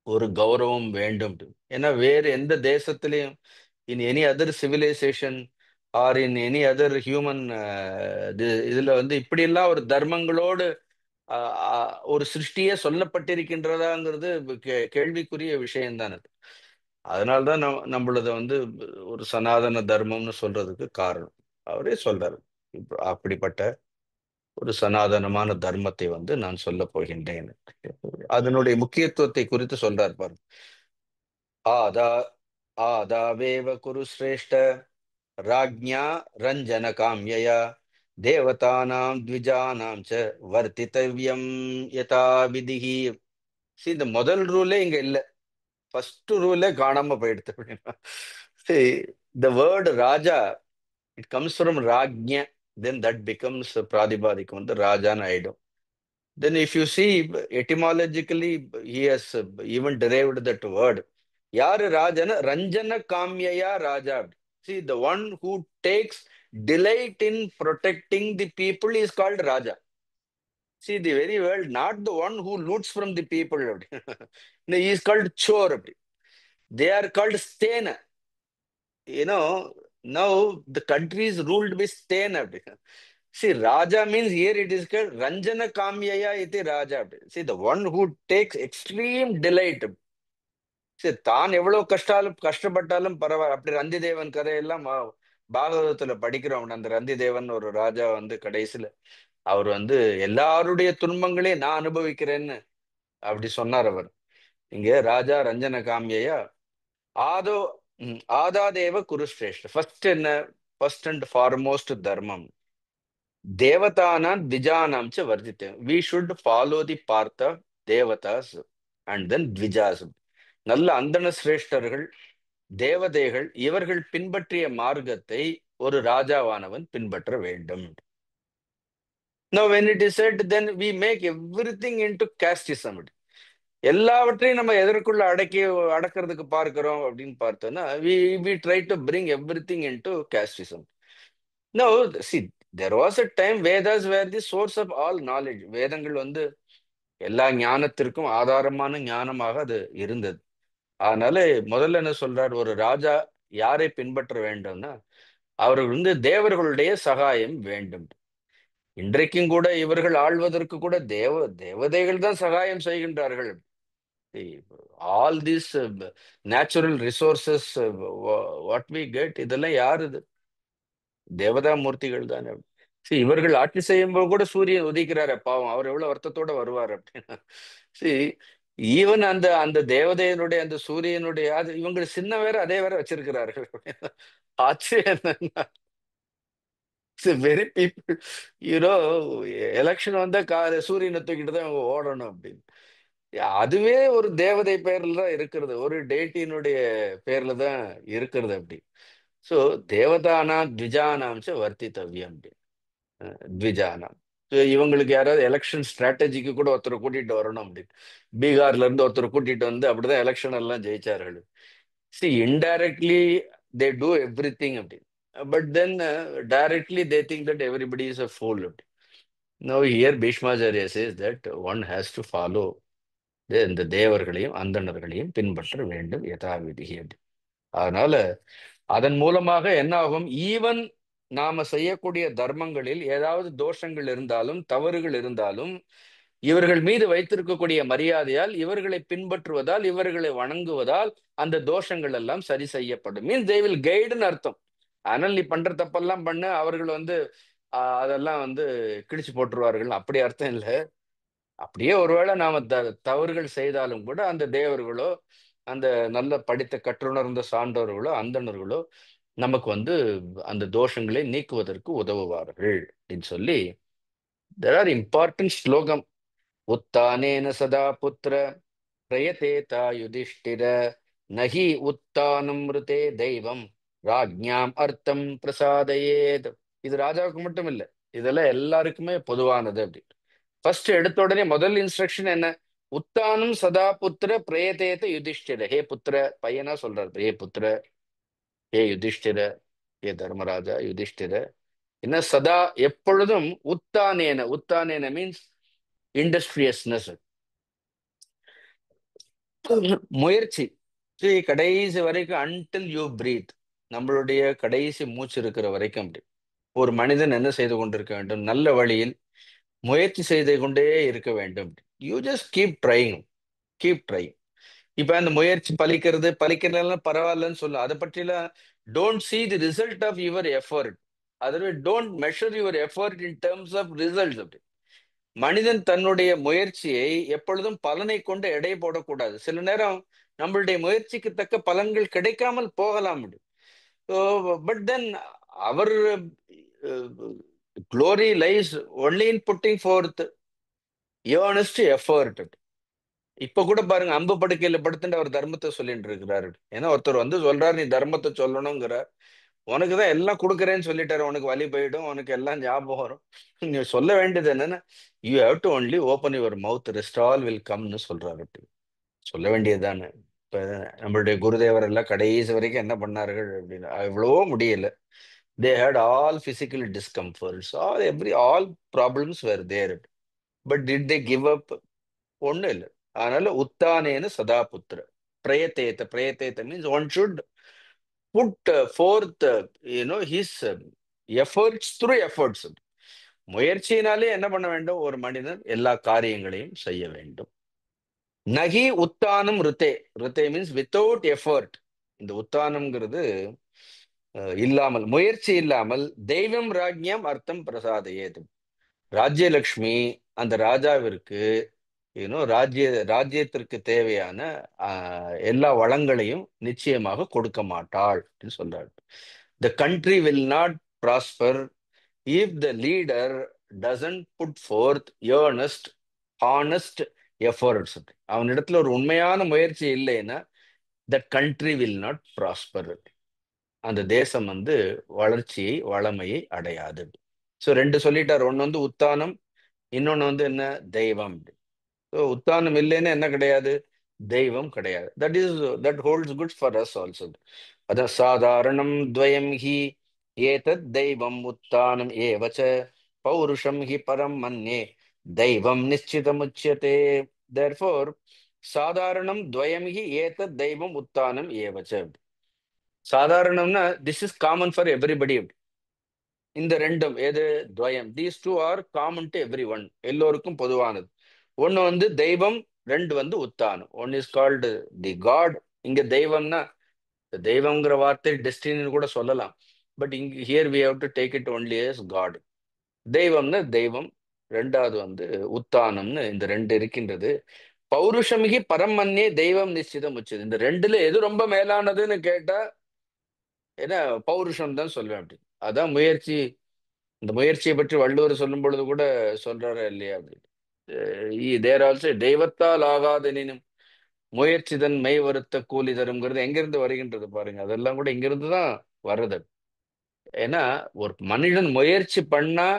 ஒரு கௌரவம் வேண்டும். ஏன்னா வேறு எந்த தேசத்திலையும், in any other civilisation or in any other human இதுல வந்து இப்படி எல்லாம் ஒரு தர்மங்களோடு ஒரு சிருஷ்டியே சொல்லப்பட்டிருக்கின்றதாங்கிறது கேள்விக்குரிய விஷயம்தான் அது. அதனால்தான் நம்மளத வந்து ஒரு சனாதன தர்மம்னு சொல்றதுக்கு காரணம். அவரே சொல்றாரு, அப்படிப்பட்ட ஒரு சனாதனமான தர்மத்தை வந்து நான் சொல்ல போகின்றேன். அதனுடைய முக்கியத்துவத்தை குறித்து சொல்றார் பாரு. ஆதா ஆதாவேவ குரு சிரேஷ்ட ராஜ்ஞா ரஞ்சன காம்யயா தேவதானாம் த்விஜானாம் ச வர்த்தித்தவ்யம் யதா விதிஹி. இந்த முதல் ரூலே இங்க இல்ல, ஃபர்ஸ்ட் ரூலே காணாம போயிடுது. The word raja, it comes from ராஜ்ஞ. then that becomes பிராதிபாதிகம் வந்து ராஜான்னு ஆயிடும். Then if you see etymologically, he has even derived that word. யாரு ராஜான்னு ரஞ்சன காமியா ராஜா. See, the one who takes delight in protecting the people is called raja. See, the very word, not the one who loots from the people. No, he is called chor. They are called stena. You know, now the country is ruled by stena. See, raja means here it is called ranjana kamyaya iti raja. See, the one who takes extreme delight. சரி, தான் எவ்வளவு கஷ்டப்பட்டாலும் பரவாயில்ல. அப்படி ரந்தி தேவன் கதையெல்லாம் பாகவதத்துல படிக்கிறோம். அந்த ரந்தி தேவன் ஒரு ராஜா வந்து கடைசியில அவர் வந்து எல்லாருடைய துன்பங்களையும் நான் அனுபவிக்கிறேன்னு அப்படி சொன்னார் அவர். இங்க ராஜா ரஞ்சன காமியா ஆதோ ஆதாதேவ குருஸ்ரேஷ்ட. ஃபர்ஸ்ட் என்ன? ஃபர்ஸ்ட் அண்ட் ஃபார்மோஸ்ட் தர்மம் தேவதானாம் த்விஜானாம் ச வர்ஜிதே. வி ஷுட் ஃபாலோ தி பார்த்த தேவதாஸ் அண்ட் தென் த்விஜாஸ். நல்ல அந்தண சிரேஷ்டர்கள், தேவதைகள் இவர்கள் பின்பற்றிய மார்க்கத்தை ஒரு ராஜாவானவன் பின்பற்ற வேண்டும். Now when it is said, then we make everything into casteism. எல்லாவற்றையும் நம்ம எதற்குள்ள அடக்கிறதுக்கு பார்க்கிறோம் அப்படின்னு பார்த்தோம்னா we try to bring everything into casteism. Now see, there was a time Vedas were the source of all knowledge. வேதங்கள் வந்து எல்லா ஞானத்திற்கும் ஆதாரமான ஞானமாக அது இருந்தது. அதனால முதல்ல என்ன சொல்றார், ஒரு ராஜா யாரை பின்பற்ற வேண்டும்னா அவர்கள் வந்து தேவர்களுடைய சகாயம் வேண்டும். இன்றைக்கும் கூட இவர்கள் ஆள்வதற்கு கூட தேவதைகள் தான் சகாயம் செய்கின்றார்கள். All this natural resources what we get, இதெல்லாம் யாரு? தேவதா மூர்த்திகள் தானே. சரி, இவர்கள் ஆட்சி செய்யும்போது கூட சூரியன் உதிக்கிறாரு, பாவம் அவர் எவ்வளவு வருத்தத்தோட வருவார் அப்படின்னா. சரி, ஈவன் அந்த அந்த தேவதையனுடைய அந்த சூரியனுடைய அது இவங்க சின்ன வேற அதே வேற வச்சிருக்கிறார்கள். ஆச்சரியம் என்னன்னா, வெரி பீப்புள் யூனோ எலெக்ஷன் வந்தா சூரியனை தூக்கிட்டு தான் இவங்க ஓடணும் அப்படின்னு. அதுவே ஒரு தேவதை பேர்ல தான் இருக்கிறது, ஒரு டேட்டியினுடைய பேர்ல தான் இருக்கிறது அப்படி. சோ தேவதானா த்விஜானாம் ச வர்த்தித்தவ்யம் அப்படி. த்விஜானாம் இவங்களுக்கு யாராவது எலெக்ஷன் ஸ்ட்ராட்டஜிக்கு கூட ஒருத்தரை கூட்டிட்டு வரணும் அப்படின்னு. பீகார்ல இருந்து ஒருத்தரை கூட்டிட்டு வந்து அப்படிதான் எலெக்ஷன் எல்லாம் ஜெயிச்சார்கள். See, indirectly they do everything அப்படின்னு. But then directly they think that everybody is a fool. Now here Bhishmacharya says that one has to follow இந்த தேவர்களையும் அந்தணர்களையும் பின்பற்ற வேண்டும் யதாவிதி. அதனால அதன் மூலமாக என்ன ஆகும், ஈவன் நாம செய்யக்கூடிய தர்மங்களில் ஏதாவது தோஷங்கள் இருந்தாலும் தவறுகள் இருந்தாலும் இவர்கள் மீது வைத்திருக்கக்கூடிய மரியாதையால், இவர்களை பின்பற்றுவதால், இவர்களை வணங்குவதால் அந்த தோஷங்கள் எல்லாம் சரி செய்யப்படும். மீன்ஸ் தே வில் கைடுன்னு அர்த்தம். ஆனால் நீ பண்ற தப்பெல்லாம் பண்ண அவர்கள் வந்து அதெல்லாம் வந்து கிழிச்சு போட்டுருவார்கள் அப்படி அர்த்தம் இல்லை. அப்படியே ஒருவேளை நாம தவறுகள் செய்தாலும் கூட அந்த தேவர்களோ அந்த நல்ல படித்த கற்றுணர்ந்த சான்றோர்களோ அந்தணர்களோ நமக்கு வந்து அந்த தோஷங்களை நீக்குவதற்கு உதவுவார்கள் அப்படின்னு சொல்லி there are important ஸ்லோகம். உத்தானேன சதா புத்திர பிரயதேதா யுதிஷ்டிர நகி உத்தானம் ருதே தெய்வம் ராஜ்ஞாம் அர்த்தம் பிரசாதயேத். இது ராஜாவுக்கு மட்டும் இல்லை, இதெல்லாம் எல்லாருக்குமே பொதுவானது அப்படி. ஃபர்ஸ்ட் எடுத்த உடனே முதல் இன்ஸ்ட்ரக்ஷன் என்ன? உத்தானம் சதா புத்திர பிரயதேத யுதிஷ்டிர. ஹே புத்திர, பையனா சொல்றாரு, ஹே புத்திர, ஹே யுதிஷ்டிர, ஹே தர்மராஜா யுதிஷ்டிர, என்ன சதா எப்பொழுதும் உத்தானேன. உத்தானேன மீன்ஸ் இண்டஸ்ட்ரியஸ்னஸ், முயற்சி. கடைசி வரைக்கும் அன்டில் யூ பிரீத், நம்மளுடைய கடைசி மூச்சு இருக்கிற வரைக்கும் அப்படி ஒரு மனிதன் என்ன செய்து கொண்டிருக்க வேண்டும்? நல்ல வழியில் முயற்சி செய்து கொண்டே இருக்க வேண்டும். You just keep trying, keep trying. இப்ப அந்த முயற்சி பலிக்கிறதுலாம் பரவாயில்லன்னு சொல்ல, அதை பற்றிலாம் don't see the result of your effort. அதுவே don't measure your effort in terms of results அப்படி. மனிதன் தன்னுடைய முயற்சியை எப்பொழுதும் பலனை கொண்டு எடை போடக்கூடாது. சில நேரம் நம்மளுடைய முயற்சிக்கு தக்க பலன்கள் கிடைக்காமல் போகலாம். But then our glory lies only in putting forth earnest effort. இப்ப கூட பாருங்க, அம்பு படுக்கையில படுத்துட்டு அவர் தர்மத்தை சொல்லிட்டு இருக்கிறாரு. ஏன்னா ஒருத்தர் வந்து சொல்றாரு நீ தர்மத்தை சொல்லணுங்கிறார். உனக்கு தான் எல்லாம் கொடுக்குறேன்னு சொல்லிட்டாரு, உனக்கு வழி போயிடும், உனக்கு எல்லாம் ஞாபகம் வரும். நீ சொல்ல வேண்டியது என்னன்னா, you have to only open your mouth, rest all will கம்னு சொல்றாரு அப்படி. சொல்ல வேண்டியது தானே. இப்ப நம்மளுடைய குருதேவர் எல்லாம் கடைசி வரைக்கும் என்ன பண்ணார்கள் அப்படின்னா, எவ்வளவோ முடியல. They had all physical discomforts, all problems were there. But did they give up? ஒண்ணும் இல்லை. அதனால உத்தானேன சதா புத்திர பிரயத்தேத்த, பிரயத்தேத்த means one should put forth his efforts through efforts. முயற்சியினாலே என்ன பண்ண வேண்டும்? ஒரு மனிதன் எல்லா காரியங்களையும் செய்ய வேண்டும். நகி உத்தானம் ருத்தே. ருத்தே மீன்ஸ் வித்தவுட் எஃபர்ட். இந்த உத்தானம்ங்கிறது இல்லாமல், முயற்சி இல்லாமல் தெய்வம் ராஜ்யம் அர்த்தம் பிரசாதையேது. ராஜ்யலக்ஷ்மி அந்த ராஜாவிற்கு ராஜ்யத்திற்கு தேவையான எல்லா வளங்களையும் நிச்சயமாக கொடுக்க மாட்டாள் அப்படின்னு சொல்றாரு. The country will not prosper if the leader doesn't put forth earnest honest efforts. அவனிடத்துல ஒரு உண்மையான முயற்சி இல்லைன்னா the country will not prosper. அந்த தேசம் வளர்ச்சியை, வளமையை அடையாது. ஸோ ரெண்டு சொல்லிட்டார். ஒன்று உத்தானம், இன்னொன்னு என்ன? தெய்வம். உத்தானம் இல்லைன்னு என்ன கிடையாது? தெய்வம் கிடையாது. That holds good for us also. அதான் சாதாரணம் துவயம் ஹி ஏதத் தெய்வம் உத்தானம் ஏவச்ச பௌருஷம் ஹி பரம் மன்யே தெய்வம் நிச்சிதமுச்சியதே. தேர்ஃபோர் சாதாரணம் துவயம் ஹி ஏதத் தெய்வம் உத்தானம் ஏவச்ச. சாதாரணம்னா this is common for everybody. இந்த ரெண்டும் எது? துவயம். These two are common to everyone, எல்லோருக்கும் பொதுவானது. ஒன்னு தெய்வம், ரெண்டு உத்தானம். One is called the God. இங்க தெய்வம்னா தெய்வம்ங்கிற வார்த்தை டெஸ்டினின்னு கூட சொல்லலாம். பட் இங்க here we have to take it only as God. தெய்வம்னா தெய்வம். ரெண்டாவது உத்தானம்னு இந்த ரெண்டு இருக்கின்றது. பௌருஷமிகி பரமன்னே தெய்வம் நிச்சிதம் உச்சது. இந்த ரெண்டுல எது ரொம்ப மேலானதுன்னு கேட்டா ஏன்னா பௌருஷம் தான் சொல்வேன் அப்படி. அதான் முயற்சி. இந்த முயற்சியை பற்றி வள்ளுவர் சொல்லும் பொழுது கூட சொல்றாரு இல்லையா அப்படி. தேர் ஆல்சோ தெய்வத்தால் ஆகாதெனினும் முயற்சிதன் மெய் வருத்த கூலி தரும்ங்கிறது எங்கிருந்து வருகின்றது பாருங்க. அதெல்லாம் கூட இங்கிருந்து தான் வர்றது. ஏன்னா ஒரு மனிதன் முயற்சி பண்ணா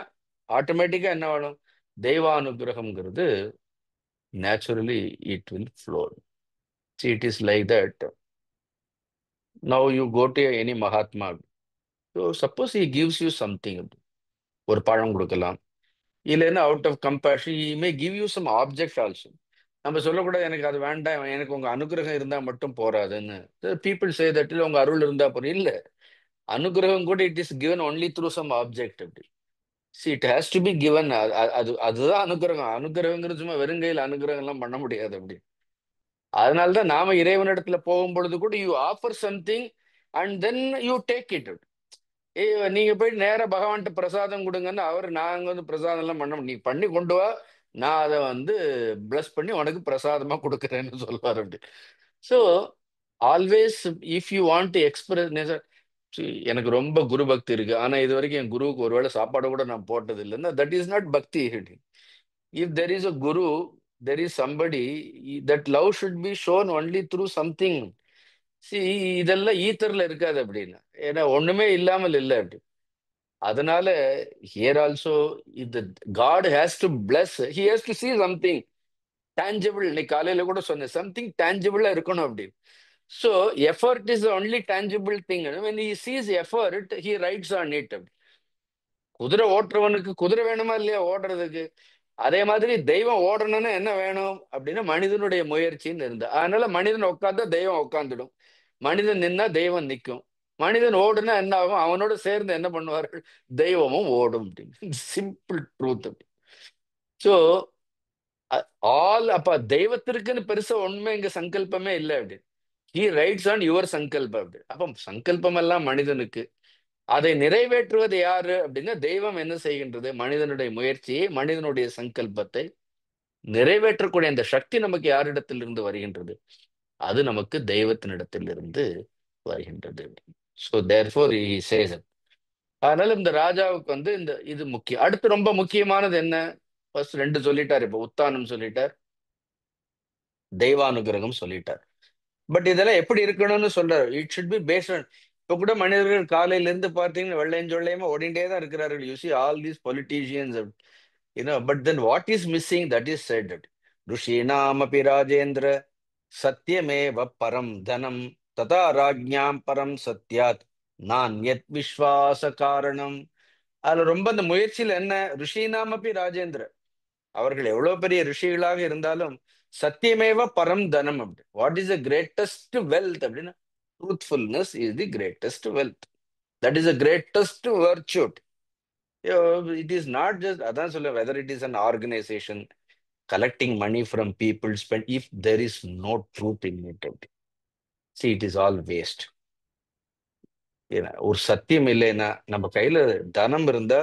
ஆட்டோமேட்டிக்கா என்ன ஆகும்? தெய்வானுகிரகம்ங்கிறது naturally it will flow. It is like that. Now you go to any mahatma. So suppose he gives you something, ஒரு பழம் கொடுக்கலாம். இல்லைன்னா out of compassion he may give you some object also. நம்ம சொல்லக்கூடாது எனக்கு அது வேண்டாம், எனக்கு உங்க அனுகிரகம் இருந்தா மட்டும் போறாதுன்னு. பீப்புள் சே தட் உங்க அருள் இருந்தா போறோம். இல்ல, அனுகிரகம் கூட it is given only through some object அப்படி. See, it has to be given. அதுதான் அனுகிரகம். அனுகிரகங்கிறது சும்மா வெறுங்கையில் அனுகிரகம் எல்லாம் பண்ண முடியாது அப்படி. அதனாலதான் நாம இறைவனிடத்துல போகும் பொழுது கூட you offer something and then you take it. நீங்க போயிட்டு நேரா பகவான்கிட்ட பிரசாதம் கொடுங்கன்னு நாங்க பிரசாதம் எல்லாம் நீ பண்ணி கொண்டு வா, நான் அதை பிளஸ் பண்ணி உனக்கு பிரசாதமா கொடுக்குறேன்னு சொல்லுவார் அப்படி. So always if you want to express. எனக்கு ரொம்ப குரு பக்தி இருக்கு, ஆனா இது வரைக்கும் என் குருவுக்கு ஒருவேளை சாப்பாடு கூட நான் போட்டது இல்லைன்னா தட் இஸ் நாட் பக்தி. If there is a Guru, there is somebody, that love should be shown only through something. இதெல்லாம் ஈத்தர்ல இருக்காது அப்படின்னு. ஏன்னா ஒண்ணுமே இல்லாமல் இல்லை அப்படி. அதனால ஹியர் ஆல்சோ இது God has to bless, he has to see something tangible. இன்னைக்கு காலையில கூட சொன்னேன், சம்திங் tangible இருக்கணும் அப்படின்னு. So effort is only tangible thing. when he sees effort he writes on it. குதிரை ஓட்டுறவனுக்கு குதிரை வேணுமா இல்லையா ஓடுறதுக்கு? அதே மாதிரி தெய்வம் ஓடணும்னா என்ன வேணும் அப்படின்னா மனிதனுடைய முயற்சின்னு இருந்தா. அதனால மனிதன் உட்கார்ந்தா தெய்வம் உட்காந்துடும், மனிதன் நின்னா தெய்வம் நிற்கும். மனிதன் ஓடுனா என்ன ஆகும்? அவனோட சேர்ந்து என்ன பண்ணுவார்கள்? தெய்வமும் ஓடும் அப்படின்னு. Simple truth. ஸோ அப்ப தெய்வத்திற்குன்னு பெருசா ஒண்ணுமே இங்க சங்கல்பமே இல்லை அப்படி. ஹி ரைட்ஸ் ஆன் யுவர் சங்கல்பம் அப்படி. அப்ப சங்கல்பம் எல்லாம் மனிதனுக்கு. அதை நிறைவேற்றுவது யாரு அப்படின்னா தெய்வம் என்ன செய்கின்றது? மனிதனுடைய முயற்சியை, மனிதனுடைய சங்கல்பத்தை நிறைவேற்றக்கூடிய அந்த சக்தி நமக்கு யாரிடத்திலிருந்து வருகின்றது? அது நமக்கு தெய்வத்தினிடத்திலிருந்து வருகின்றது. So therefore he says it. அதனால இந்த ராஜாவுக்கு இந்த இது முக்கியம். அடுத்து ரொம்ப முக்கியமானது என்ன? ஃபர்ஸ்ட் ரெண்டு சொல்லிட்டார். இப்ப உத்தானம் சொல்லிட்டார், தெய்வானுகிரகம் சொல்லிட்டார். பட் இதெல்லாம் எப்படி இருக்கணும்னு சொல்றாரு. It should be based on. இப்ப கூட மனிதர்கள் காலையில இருந்து பார்த்தீங்கன்னா வெள்ளையஞ்சொல்லையுமா ஓடிண்டே தான் இருக்கிறார்கள். You see all these politicians, but then what is missing, that is said that ऋषीणामपि राजेन्द्र सत्यमेव परम धनम तथा राज्ञाம் பரம் சத்யாத் நான்யத் விஸ்வாச காரணம். அதுல ரொம்ப அந்த முயற்சியில என்ன, ரிஷினாமப்பி ராஜேந்திர, அவர்கள் எவ்வளவு பெரிய ரிஷிகளாக இருந்தாலும் சத்தியமேவ பரம் தனம் அப்படி. What is the greatest wealth அப்படின்னா, truthfulness is the greatest wealth. That is the greatest virtue. It is not just, அதான் சொல்ல, whether it is an organisation collecting money from people spend, if there is no truth in it, see, it is all waste. ஏன்னா ஒரு சத்தியம் இல்லைன்னா, நம்ம கையில தனம் இருந்தா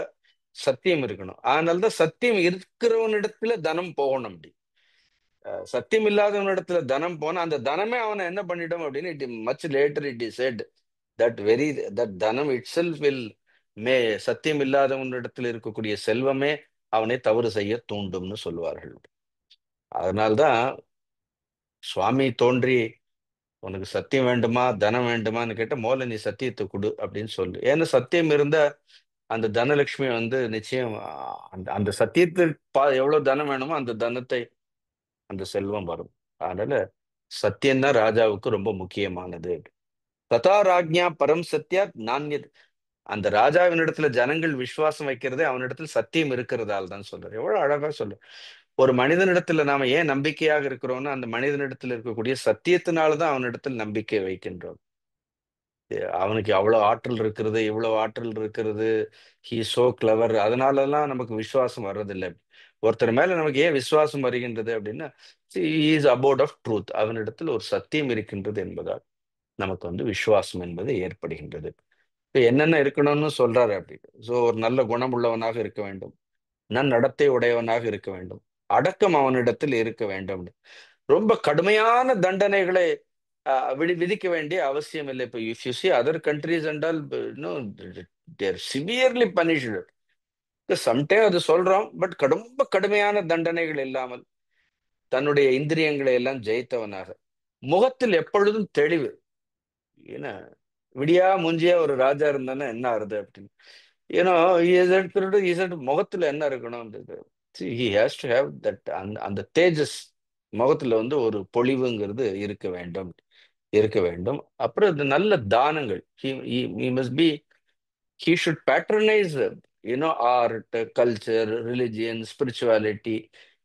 சத்தியம் இருக்கணும். அதனாலதான் சத்தியம் இருக்கிறவனிடத்துல தனம் போகணும். அப்படி சத்தியம் இல்லாதவனிடத்துல தனம் போனா அந்த தனமே அவனை என்ன பண்ணிடும் அப்படின்னு, it much later it is set that very that தனம் இட் செல்ஃப் வில் மே, சத்தியம் இல்லாதவனிடத்துல இருக்கக்கூடிய செல்வமே அவனை தவறு செய்ய தூண்டும்னு சொல்லுவார்கள். அதனால்தான் சுவாமி தோன்றி, உனக்கு சத்தியம் வேண்டுமா தனம் வேண்டுமான்னு கேட்ட, முதல்ல நீ சத்தியத்தை கொடு அப்படின்னு சொல்லு. ஏன்னா சத்தியம் இருந்தா அந்த தனலட்சுமி நிச்சயம் அந்த அந்த சத்தியத்திற்கு எவ்வளவு தனம் வேணுமோ அந்த தனத்தை, அந்த செல்வம் வரும். அதனால சத்தியம்தான் ராஜாவுக்கு ரொம்ப முக்கியமானது. ததா ராஜ்ஞா பரம் சத்யா நான்யத், அந்த ராஜாவினிடத்துல ஜனங்கள் விசுவாசம் வைக்கிறதே அவனிடத்துல சத்தியம் இருக்கிறதால தான் சொல்றாரு. எவ்வளவு அழகா சொல்லு. ஒரு மனிதனிடத்துல நாம ஏன் நம்பிக்கையாக இருக்கிறோம்னா, அந்த மனிதனிடத்துல இருக்கக்கூடிய சத்தியத்தினாலதான் அவனிடத்தில் நம்பிக்கை வைக்கின்றோம். அவனுக்கு அவ்வளவு ஆற்றல் இருக்கிறது, இவ்வளவு ஆற்றல் இருக்கிறது, ஹி சோ கிளவர், அதனாலலாம் நமக்கு விசுவாசம் வர்றதில்லை. ஒருத்தர் மேல நமக்கு ஏன் விசுவாசம் வருகின்றது அப்படின்னா, இஸ் அபவுட் ஆஃப் ட்ரூத், அவனிடத்தில் ஒரு சத்தியம் இருக்கின்றது என்பதால் நமக்கு விசுவாசம் என்பது ஏற்படுகின்றது. இப்ப என்னென்ன இருக்கணும்னு சொல்றாரு அப்படி. சோ ஒரு நல்ல குணம் உள்ளவனாக இருக்க வேண்டும், நன்னடத்தை உடையவனாக இருக்க வேண்டும், அடக்கம் அவனிடத்தில் இருக்க வேண்டும். ரொம்ப கடுமையான தண்டனைகளை விதிக்க வேண்டிய அவசியம் இல்லை. இப்போ if you see other countries and all, no, they're severely punished. Sometime அது சொல்றோம், பட் ரொம்ப கடுமையான தண்டனைகள் இல்லாமல் தன்னுடைய இந்திரியங்களை எல்லாம் ஜெயித்தவனாக, முகத்தில் எப்பொழுதும் தெளிவு. ஏன்னா விடியா முஞ்சியா ஒரு ராஜா இருந்தானே என்ன ஆறுது அப்படின்னு, ஏன்னா முகத்துல என்ன இருக்கணும், he has to have that, அந்த தேஜஸ் முகத்துல ஒரு பொலிவுங்கிறது இருக்க வேண்டும், இருக்க வேண்டும். அப்புறம் இந்த நல்ல தானங்கள், he must be, he should patronize art, culture, religion, spirituality.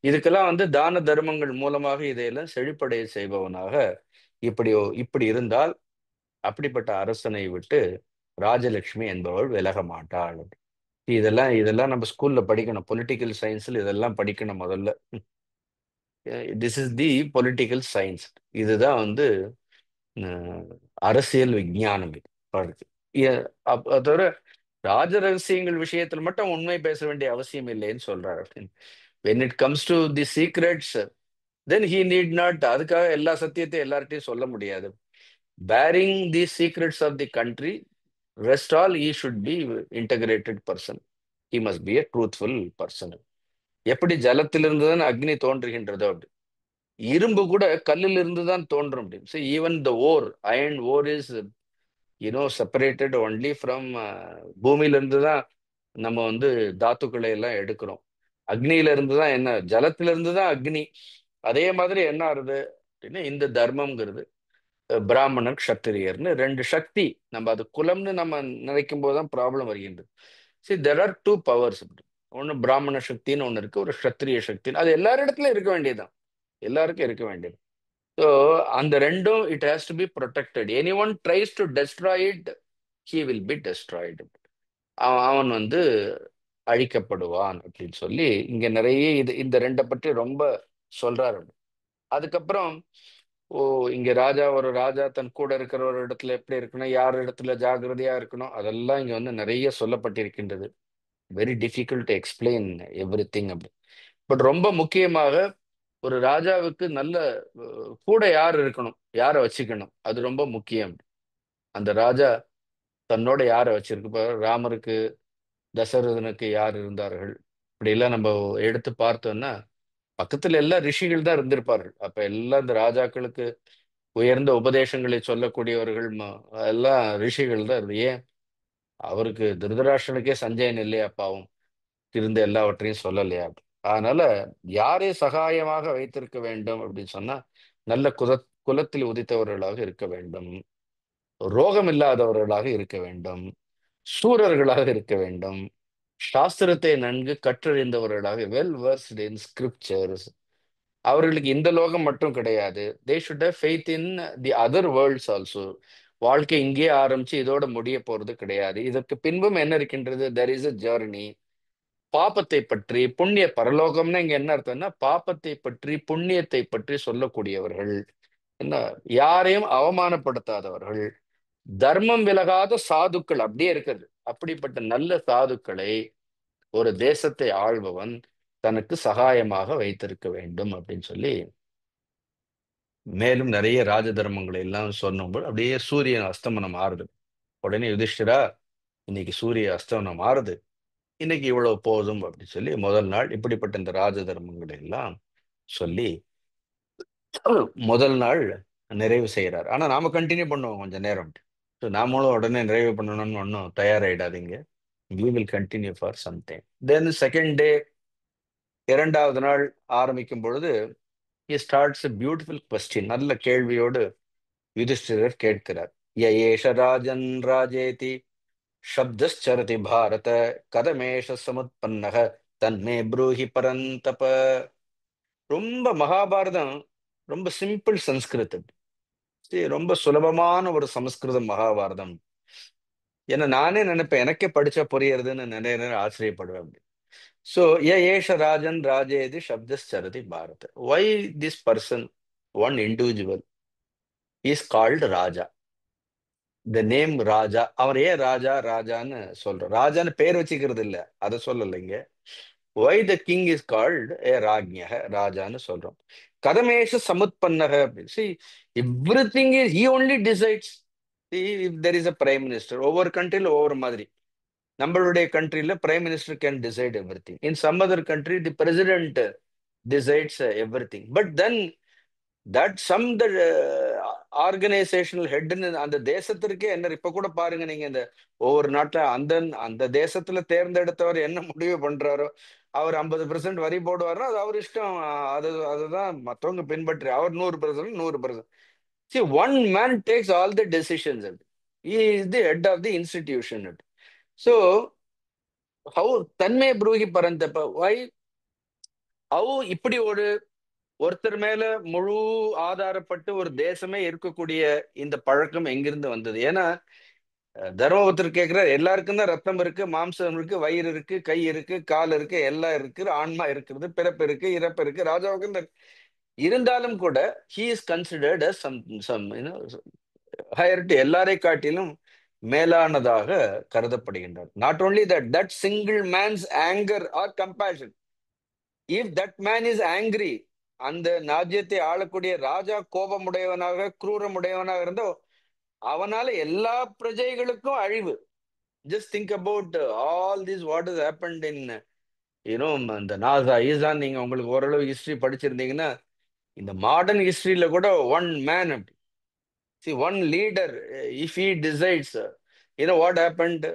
இதுக்கெல்லாம் தான தர்மங்கள் மூலமாக இதையெல்லாம் செழிப்படைய செய்பவனாக இப்படி இப்படி இருந்தால், அப்படிப்பட்ட அரசனை விட்டு ராஜலட்சுமி என்பவள் விலக மாட்டாள். இதெல்லாம் இதெல்லாம் நம்ம ஸ்கூல்ல படிக்கணும், பொலிட்டிக்கல் சயின்ஸ்ல இதெல்லாம் படிக்கணும் முதல்ல. This is the political science. இதுதான் அரசியல் விஞ்ஞானம். இது பாருங்க. அதோட ராஜ ரகசியங்கள் விஷயத்தில் மட்டும் உண்மை பேச வேண்டிய அவசியம் இல்லைன்னு சொல்றாரு அப்படின்னு. when it comes to the secrets, then he need not, அதுக்காக எல்லா சத்தியத்தையும் எல்லார்ட்டையும் சொல்ல முடியாது. bearing the secrets of the country, rest all he should be integrated person, he must be a truthful person. எப்படி ஜலத்திலிருந்து தான் அக்னி தோன்றுகின்றதோ அப்படி இரும்பு கூட கல்லில் இருந்து தான் தோன்றும் அப்படின்னு. So even the ore, iron ore is separated only from பூமியில இருந்து தான் நம்ம தாத்துக்களை எல்லாம் எடுக்கிறோம். அக்னியில இருந்து தான், என்ன, ஜலத்தில இருந்து தான் அக்னி. அதே மாதிரி என்ன ஆறுது அப்படின்னா, இந்த தர்மம்ங்கிறது பிராமணர் க்ஷத்திரியர்னு ரெண்டு சக்தி. நம்ம அது குலம்னு நம்ம நினைக்கும் போதுதான் ப்ராப்ளம் வருகின்றது. சரி, தெர் ஆர் டூ பவர்ஸ். ஒன்று பிராமண சக்தின்னு ஒன்று இருக்கு, ஒரு க்ஷத்திரிய சக்தின்னு. அது எல்லாரிடத்துலயும் இருக்க வேண்டியதுதான், எல்லாருக்கும் இருக்க வேண்டியது. ஸோ அந்த ரெண்டும் it has to be protected. Any one tries to destroy it, he will be destroyed. அவன் அழிக்கப்படுவான் அப்படின்னு சொல்லி இங்க நிறைய இந்த ரெண்டை பற்றி ரொம்ப சொல்றாரு. அதுக்கப்புறம் இங்க ஒரு ராஜா தன் கூட இருக்கிற ஒரு இடத்துல எப்படி இருக்கணும், யார் இடத்துல ஜாகிரதையா இருக்கணும், அதெல்லாம் இங்க நிறைய சொல்லப்பட்டிருக்கின்றது. Very difficult to explain every thing அப்படி. பட் ரொம்ப முக்கியமாக ஒரு ராஜாவுக்கு நல்ல கூட யார் இருக்கணும், யாரை வச்சுக்கணும், அது ரொம்ப முக்கியம். அந்த ராஜா தன்னோட யாரை வச்சிருக்கு. இப்போ ராமருக்கு தசரதனுக்கு யார் இருந்தார்கள், இப்படி எல்லாம் நம்ம எடுத்து பார்த்தோம்னா பக்கத்துல எல்லா ரிஷிகள் தான் இருந்திருப்பார்கள். அப்ப எல்லாம் இந்த ராஜாக்களுக்கு உயர்ந்த உபதேசங்களை சொல்லக்கூடியவர்கள் எல்லாம் ரிஷிகள் தான். ஏன் அவருக்கு திருதராஷ்டிரனுக்கே சஞ்சயன் இல்லையா பாவம், இருந்த எல்லாவற்றையும் சொல்லலையா? அதனால யாரை சகாயமாக வைத்திருக்க வேண்டும் அப்படின்னு சொன்னா நல்ல குலத்தில் உதித்தவர்களாக இருக்க வேண்டும், ரோகம் இல்லாதவர்களாக இருக்க வேண்டும், சூரர்களாக இருக்க வேண்டும், சாஸ்திரத்தை நன்கு கற்றறிந்தவர்களாக, வெல் versed in scriptures. அவர்களுக்கு இந்த லோகம் மட்டும் கிடையாது, they should have faith in the other worlds also. வாழ்க்கை இங்கே ஆரம்பிச்சு இதோட முடிய போறது கிடையாது, இதற்கு பின்பும் என்ன இருக்கின்றது, தெர் இஸ் அ ஜர்னி. பாபத்தை பற்றி புண்ணிய, பரலோகம்னா இங்க என்ன அர்த்தம்னா பாபத்தை பற்றி புண்ணியத்தை பற்றி சொல்லக்கூடியவர்கள், என்ன, யாரையும் அவமானப்படுத்தாதவர்கள், தர்மம் விலகாத சாதுக்கள் அப்படியே இருக்குது. அப்படிப்பட்ட நல்ல சாதுக்களை ஒரு தேசத்தை ஆள்பவன் தனக்கு சகாயமாக வைத்திருக்க வேண்டும் அப்படின்னு சொல்லி மேலும் நிறைய ராஜ தர்மங்களை எல்லாம் சொன்னபோது அப்படியே சூரியன் அஸ்தமனம் ஆறுது. உடனே யுதிஷ்டிரா, இன்னைக்கு சூரிய அஸ்தமனம் ஆறுது, இன்னைக்கு இவ்வளவு போதும் அப்படின்னு சொல்லி முதல் நாள் இப்படிப்பட்ட இந்த ராஜ தர்மங்களை எல்லாம் சொல்லி முதல் நாள் நிறைவு செய்யறாரு. ஆனா நாம கண்டினியூ பண்ணுவோம் கொஞ்ச நேரம். So, நாமளும் உடனே நிறைவு பண்ணணும்னு ஒன்றும் தயாராயிடாதீங்க. we will continue for some time. Then second day, இரண்டாவது நாள் ஆரம்பிக்கும் பொழுது he starts a beautiful question. நல்ல கேள்வியோடு யுதிஷ்டிரர் கேட்கிறார். ய ஏஷ ராஜன் ராஜேதி சப்தரதி பாரத கதமேஷ சமுத்பன்னக தன்மே ப்ரூஹி பரந்தப. ரொம்ப மகாபாரதம் ரொம்ப சிம்பிள் சம்ஸ்கிருதம். ரொம்ப சுலபமான ஒரு சமஸ்கிருதம் மகாபாரதம். ஏன்னா நானே நினைப்பேன் எனக்கே படிச்சா புரியறதுன்னு நிறைய நேரம் ஆச்சரியப்படுவேன். ஸோ ஏஷ ராஜன் ராஜேதி சப்தரதி பாரத. Why this person, one individual is called raja. The name raja. அவர் ஏன் ராஜா ராஜான்னு சொல்றோம்? ராஜான்னு பேர் வச்சுக்கிறது இல்ல, அதை சொல்லலைங்க. Why the king is called a ராஜ்ய, ராஜான்னு சொல்றோம். கதமேஷ சமுத்பன்னக. Everything is he only decides. If there is a prime minister, ஒவ்வொரு கண்ட்ரில ஒவ்வொரு மாதிரி. நம்மளுடைய கண்ட்ரில prime minister can decide everything. In some other country the president decides everything. But then that some the organisational ஹெட்னு அந்த தேசத்திற்கே என்ன, இப்ப கூட பாருங்க நீங்க, இந்த ஒவ்வொரு நாட்டுல அந்த அந்த தேசத்துல தேர்ந்தெடுத்தவர் என்ன முடிவு பண்றாரோ, அவர் 50% வரி போடுவாரோ அது அவர் இஷ்டம். அதுதான் மற்றவங்க பின்பற்றி, அவர் 100% 100%. See, one man takes all the decisions. He is the head of the institution. So how தன்மே ப்ரூஹி பரந்தப்ப, why, how இப்படி ஒருத்தர் மேல முழு ஆதாரப்பட்டு ஒரு தேசமே இருக்கக்கூடிய இந்த பழக்கம் எங்கிருந்து வந்தது? ஏன்னா தர்மபுத்தர் கேட்கிறார், எல்லாருக்கும் தான் ரத்தம் இருக்கு, மாம்சம் இருக்கு, வயிறு இருக்கு, கை இருக்கு, கால் இருக்கு, எல்லாம் இருக்கு, ஆன்மா இருக்கிறது, பிறப்பு இருக்கு, இறப்பு இருக்கு, ராஜாவுக்கு இருந்தாலும் கூட he is considered as some higher to எல்லாரை காட்டிலும் மேலானதாக கருதப்படுகின்றார். Not only that single man's anger or compassion, if that man is angry, அந்த ராஜ்யத்தை ஆளக்கூடிய ராஜா கோபமுடையவனாக குரூரமுடையவனாக இருந்தோ அவனால எல்லா பிரஜைகளுக்கும் அழிவு. Just think about all this what is happened in இந்த நாசா ஈசான். நீங்க உங்களுக்கு ஓரளவு ஹிஸ்டரி படிச்சிருந்தீங்கன்னா, இந்த மாடர்ன் ஹிஸ்டரியில கூட one man, one leader, if he decides, what happened,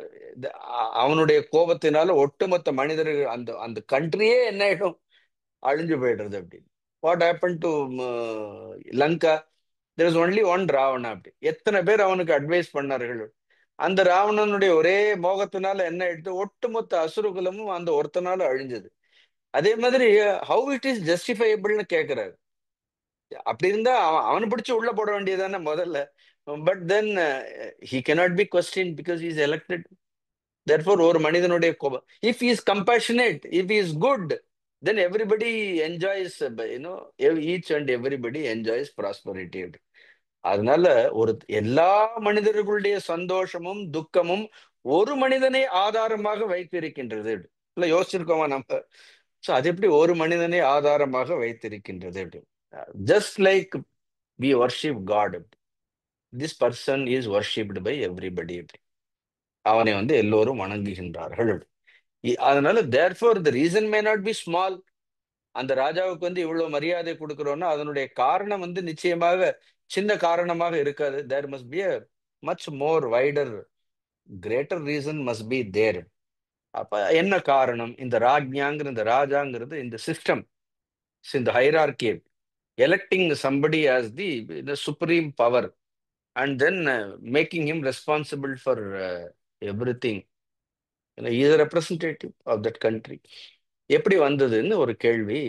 அவனுடைய கோபத்தினால ஒட்டுமொத்த மனிதர்கள், அந்த அந்த கண்ட்ரியே என்ன ஆயிடும், அழிஞ்சு போயிடுறது. அப்படின்னு what happen to Lanka, there is only one Ravana. அப்படி எத்தனை பேர் அவனுக்கு அட்வைஸ் பண்ணார்கள். அந்த ராவணனுடைய ஒரே மோகத்தினால என்ன ஆயிடுது, ஒட்டுமொத்த அசுரகுலமும் அந்த ஒருத்தனால அழிஞ்சது. அதே மாதிரி ஹவு இட் இஸ் ஜஸ்டிஃபைபிள்னு கேட்கிறாரு. அப்படி இருந்தா அவனை பிடிச்சு உள்ள போட வேண்டியதானே முதல்ல. But then he cannot be questioned because he is elected. Therefore ஒரு மனிதனுடைய கோபம், if he is compassionate, if he is good, then everybody enjoys, each and everybody enjoys prosperity. அதனால ஒரு எல்லா மனிதர்களுடைய சந்தோஷமும் துக்கமும் ஒரு மனிதனை ஆதாரமாக வைத்திருக்கின்றது. இல்ல யோசிச்சிருக்கோமா நம்ம? சோ அது எப்படி ஒரு மனிதனை ஆதாரமாக வைத்திருக்கின்றது? Just like we worship God, this person is worshipped by everybody. அவனை எல்லோரும் வணங்குகின்றார்கள். அதனால therefore the reason may not be small. அந்த ராஜாவுக்கு இவ்வளவு மரியாதை கொடுக்கிறோம்னா அதனுடைய காரணம் நிச்சயமாக சின்ன காரணமாக இருக்காது. There must be a much more wider greater reason must be there. அப்ப என்ன காரணம்? இந்த ராஜ்ஞாங்கிற இந்த ராஜாங்கிறது இந்த சிஸ்டம், இந்த hierarchy, electing somebody as the supreme power and then making him responsible for everything. Is representative of that country. எப்படி வந்ததுன்னு ஒரு கேள்வி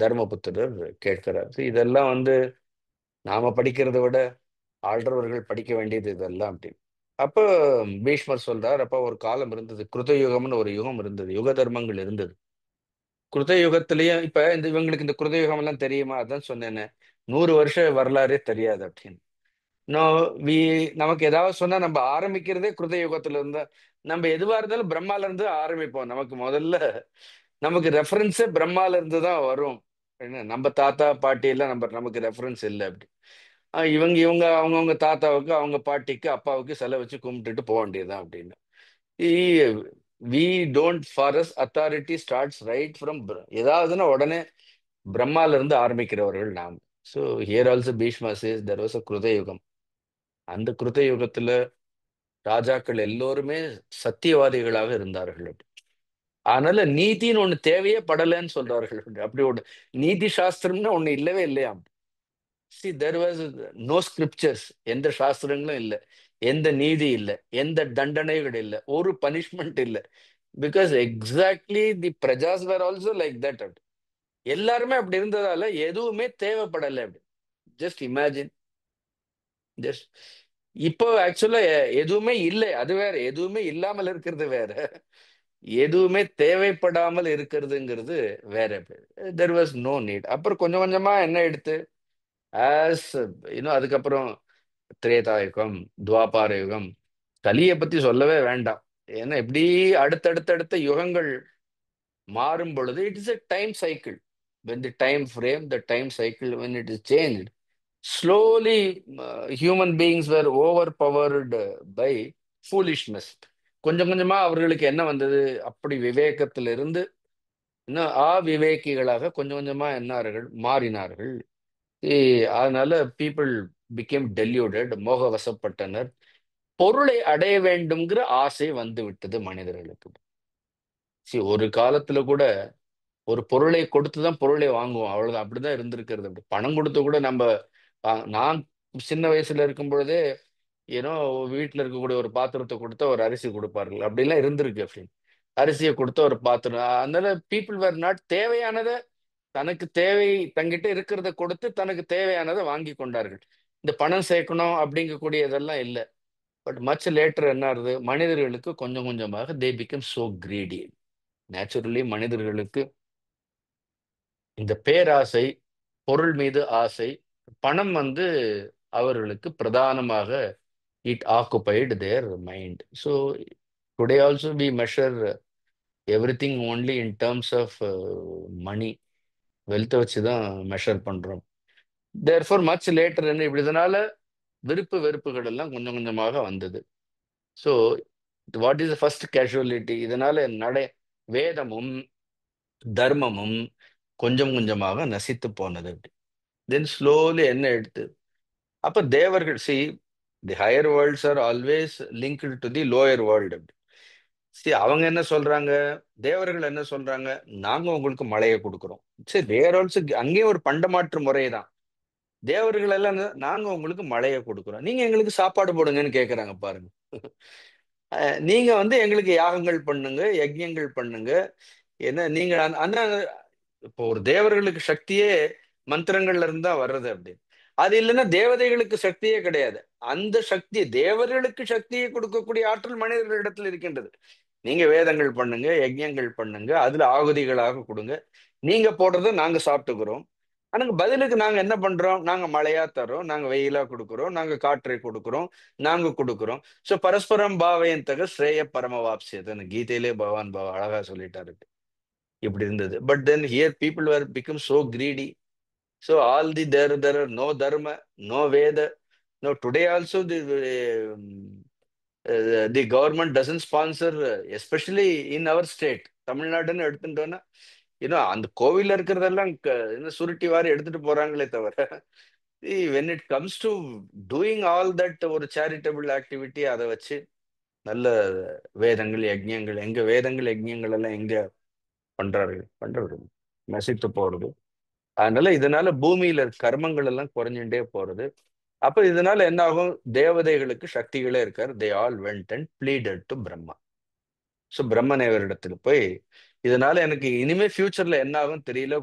தர்மபுத்திரர் கேட்கிறார். இதெல்லாம் நாம படிக்கிறதை விட ஆள்றவர்கள் படிக்க வேண்டியது இதெல்லாம் அப்படின்னு. அப்போ பீஷ்மர் சொல்றார், அப்ப ஒரு காலம் இருந்தது, கிருதயுகம்னு ஒரு யுகம் இருந்தது, யுக தர்மங்கள் இருந்தது. கிருதயுகத்திலயும் இப்ப இவங்களுக்கு இந்த கிருதயுகம் எல்லாம் தெரியுமா? அதான் சொன்னேன்னு 100 வருஷ வரலாறே தெரியாது அப்படின்னு. நோ வி நமக்கு ஏதாவது சொன்னா நம்ம ஆரம்பிக்கிறதே கிருதயுகத்துல இருந்தா. நம்ம எதுவா இருந்தாலும் பிரம்மால இருந்து ஆரம்பிப்போம். நமக்கு முதல்ல நமக்கு ரெஃபரன்ஸே பிரம்மால இருந்து தான் வரும். என்ன நம்ம தாத்தா பாட்டி எல்லாம் நமக்கு ரெஃபரன்ஸ் இல்லை அப்படி. இவங்க இவங்க அவங்கவுங்க தாத்தாவுக்கு அவங்க பாட்டிக்கு அப்பாவுக்கு செலை வச்சு கும்பிட்டுட்டு போக வேண்டியதுதான் அப்படின்னு. We don't for us authority starts right from ஏதாவதுன்னா உடனே பிரம்மால இருந்து ஆரம்பிக்கிறவர்கள் நாம். So here also Bhishma says there was a கிருத யுகம். அந்த கிருத யுகத்துல ராஜாக்கள் எல்லோருமே சத்தியவாதிகளாக இருந்தார்கள். அதனால நீதின்னு ஒண்ணு தேவையே படலைன்னு சொல்றார்கள். அப்படி ஒண்ணு நீதி சாஸ்திரம்னு ஒண்ணு இல்லவே இல்லையா? See, there was no scriptures. எந்த சாஸ்திரங்களும் இல்லை, எந்த நீதி இல்லை, எந்த தண்டனைகள் இல்லை, ஒரு பனிஷ்மெண்ட் இல்லை. பிகாஸ் எக்ஸாக்ட்லி தி பிரஜாஸ் வேர் ஆல்சோ லைக் தட். எல்லாருமே அப்படி இருந்ததால எதுவுமே தேவைப்படலை அப்படி. Just imagine. ஜஸ்ட் இப்போ ஆக்சுவலா எதுவுமே இல்லை, அது வேற. எதுவுமே இல்லாமல் இருக்கிறது வேற, எதுவுமே தேவைப்படாமல் இருக்கிறதுங்கிறது வேற. There was no need. அப்புறம் கொஞ்சம் கொஞ்சமா என்ன எடுத்து ஆஸ் அதுக்கப்புறம் திரேதாயுகம், துவாபார யுகம், கலியை பத்தி சொல்லவே வேண்டாம். ஏன்னா இப்படி அடுத்தடுத்த யுகங்கள் மாறும் பொழுது it is a time cycle. when the time frame, the time cycle, when it is changed, slowly human beings were overpowered by foolishness. கொஞ்சம் கொஞ்சமா அவர்களுக்கு என்ன வந்தது? அப்படி விவேகத்திலிருந்து இன்னும் அவிவேகிகளாக கொஞ்சம் கொஞ்சமா என்னார்கள் மாறினார்கள். அதனால பீப்புள் பிகேம் டெல்யூடட், மோக வசப்பட்டனர். பொருளை அடைய வேண்டும்ங்கிற ஆசை வந்து விட்டது மனிதர்களுக்கு. ஒரு காலத்துல கூட ஒரு பொருளை கொடுத்துதான் பொருளை வாங்குவோம், அவ்வளவுதான். அப்படிதான் இருந்திருக்கிறது. அப்படி பணம் கொடுத்து கூட நம்ம நான் சின்ன வயசுல இருக்கும் பொழுதே ஏன்னோ வீட்டுல இருக்கக்கூடிய ஒரு பாத்திரத்தை கொடுத்தா ஒரு அரிசி கொடுப்பார்கள், அப்படிலாம் இருந்திருக்கு அப்படின்னு. அரிசியை கொடுத்த ஒரு பாத்திரம். அதனால பீப்புள் வேர் நாட் தேவையானதை, தனக்கு தேவை தங்கிட்ட இருக்கிறத கொடுத்து தனக்கு தேவையானதை வாங்கி கொண்டார்கள். இந்த பணம் சேர்க்கணும் அப்படிங்கக்கூடிய இதெல்லாம் இல்லை. பட் மச் லேட்டர் என்ன ஆகுது? மனிதர்களுக்கு கொஞ்சம் கொஞ்சமாக they become so greedy. Naturally மனிதர்களுக்கு இந்த பேராசை, பொருள் மீது ஆசை, பணம் அவர்களுக்கு பிரதானமாக it occupied their mind. So today also we measure everything only in terms of money, வெல்த்தை வச்சு தான் மெஷர் பண்றோம். தேர்ஃபார் மச் லேட்டர் என்ன இப்படி இதனால விருப்பு வெறுப்புகள் எல்லாம் கொஞ்சம் கொஞ்சமாக வந்தது. So what is first casualty? இதனால வேதமும் தர்மமும் கொஞ்சம் கொஞ்சமாக நசித்து போனது. தென் ஸ்லோலி என்ன எடுத்து அப்ப தேவர்கள் தி higher world's are always linked to the lower world. அவங்க என்ன சொல்றாங்க? தேவர்கள் என்ன சொல்றாங்க? நாங்க உங்களுக்கு மழையை கொடுக்குறோம். சரி, தேர் ஆல்சோ அங்கேயும் ஒரு பண்டமாற்று முறை தான். தேவர்கள் எல்லாம் நாங்க உங்களுக்கு மழையை கொடுக்குறோம், நீங்க எங்களுக்கு சாப்பாடு போடுங்கன்னு கேட்கறாங்க பாருங்க. நீங்க எங்களுக்கு யாகங்கள் பண்ணுங்க, யஜ்யங்கள் பண்ணுங்க. என்ன நீங்க ஆனா இப்போ ஒரு தேவர்களுக்கு சக்தியே மந்திரங்கள்ல இருந்தா வர்றது அப்படி. அது இல்லைன்னா தேவதைகளுக்கு சக்தியே கிடையாது. அந்த சக்தி, தேவர்களுக்கு சக்தியை கொடுக்கக்கூடிய ஆற்றல் மனிதர்களிடத்தில் இருக்கின்றது. நீங்க வேதங்கள் பண்ணுங்க, யஜ்யங்கள் பண்ணுங்க, அதுல ஆகுதிகளாக கொடுங்க, நீங்க போடுறத நாங்க சாப்பிட்டுக்கிறோம். ஆனா பதிலுக்கு நாங்க என்ன பண்றோம்? நாங்க மழையா தரோம், நாங்க வெயிலா கொடுக்குறோம், நாங்க காற்றை கொடுக்குறோம், நாங்க கொடுக்குறோம். சோ பரஸ்பரம் பாவயந்தக ஸ்ரேய பரமவாப்சியது, கீதையிலே பகவான் அழகா சொல்லிட்டாரு. இப்படி இருந்தது. But then here people were become so greedy. So all there are no dharma, no veda. No, today also the government doesn't sponsor, especially in our state, தமிழ்நாடுன்னு எடுத்துட்டோம்னா அந்த கோவில்ல இருக்கிறதெல்லாம் சுருட்டி வாரி எடுத்துட்டு போறாங்களே தவிர when it comes to doing all that, ஒரு சேரிட்டபிள் ஆக்டிவிட்டி அதை வச்சு நல்ல வேதங்கள் யஜ்ஞங்கள், எங்க வேதங்கள் யஜ்ஞங்கள் எல்லாம் எங்க பண்றது நசித்து போறது. அதனால இதனால பூமியில கர்மங்கள் எல்லாம் குறைஞ்சுட்டே போறது. அப்ப இதனால என்ன ஆகும்? தேவதைகளுக்கு சக்திகளே இருக்காரு. They all went and pleaded to Brahma. So பிரம்மதேவரிடத்துல போய், இதனால எனக்கு இனிமே ஃபியூச்சர்ல என்ன ஆகும் தெரியல,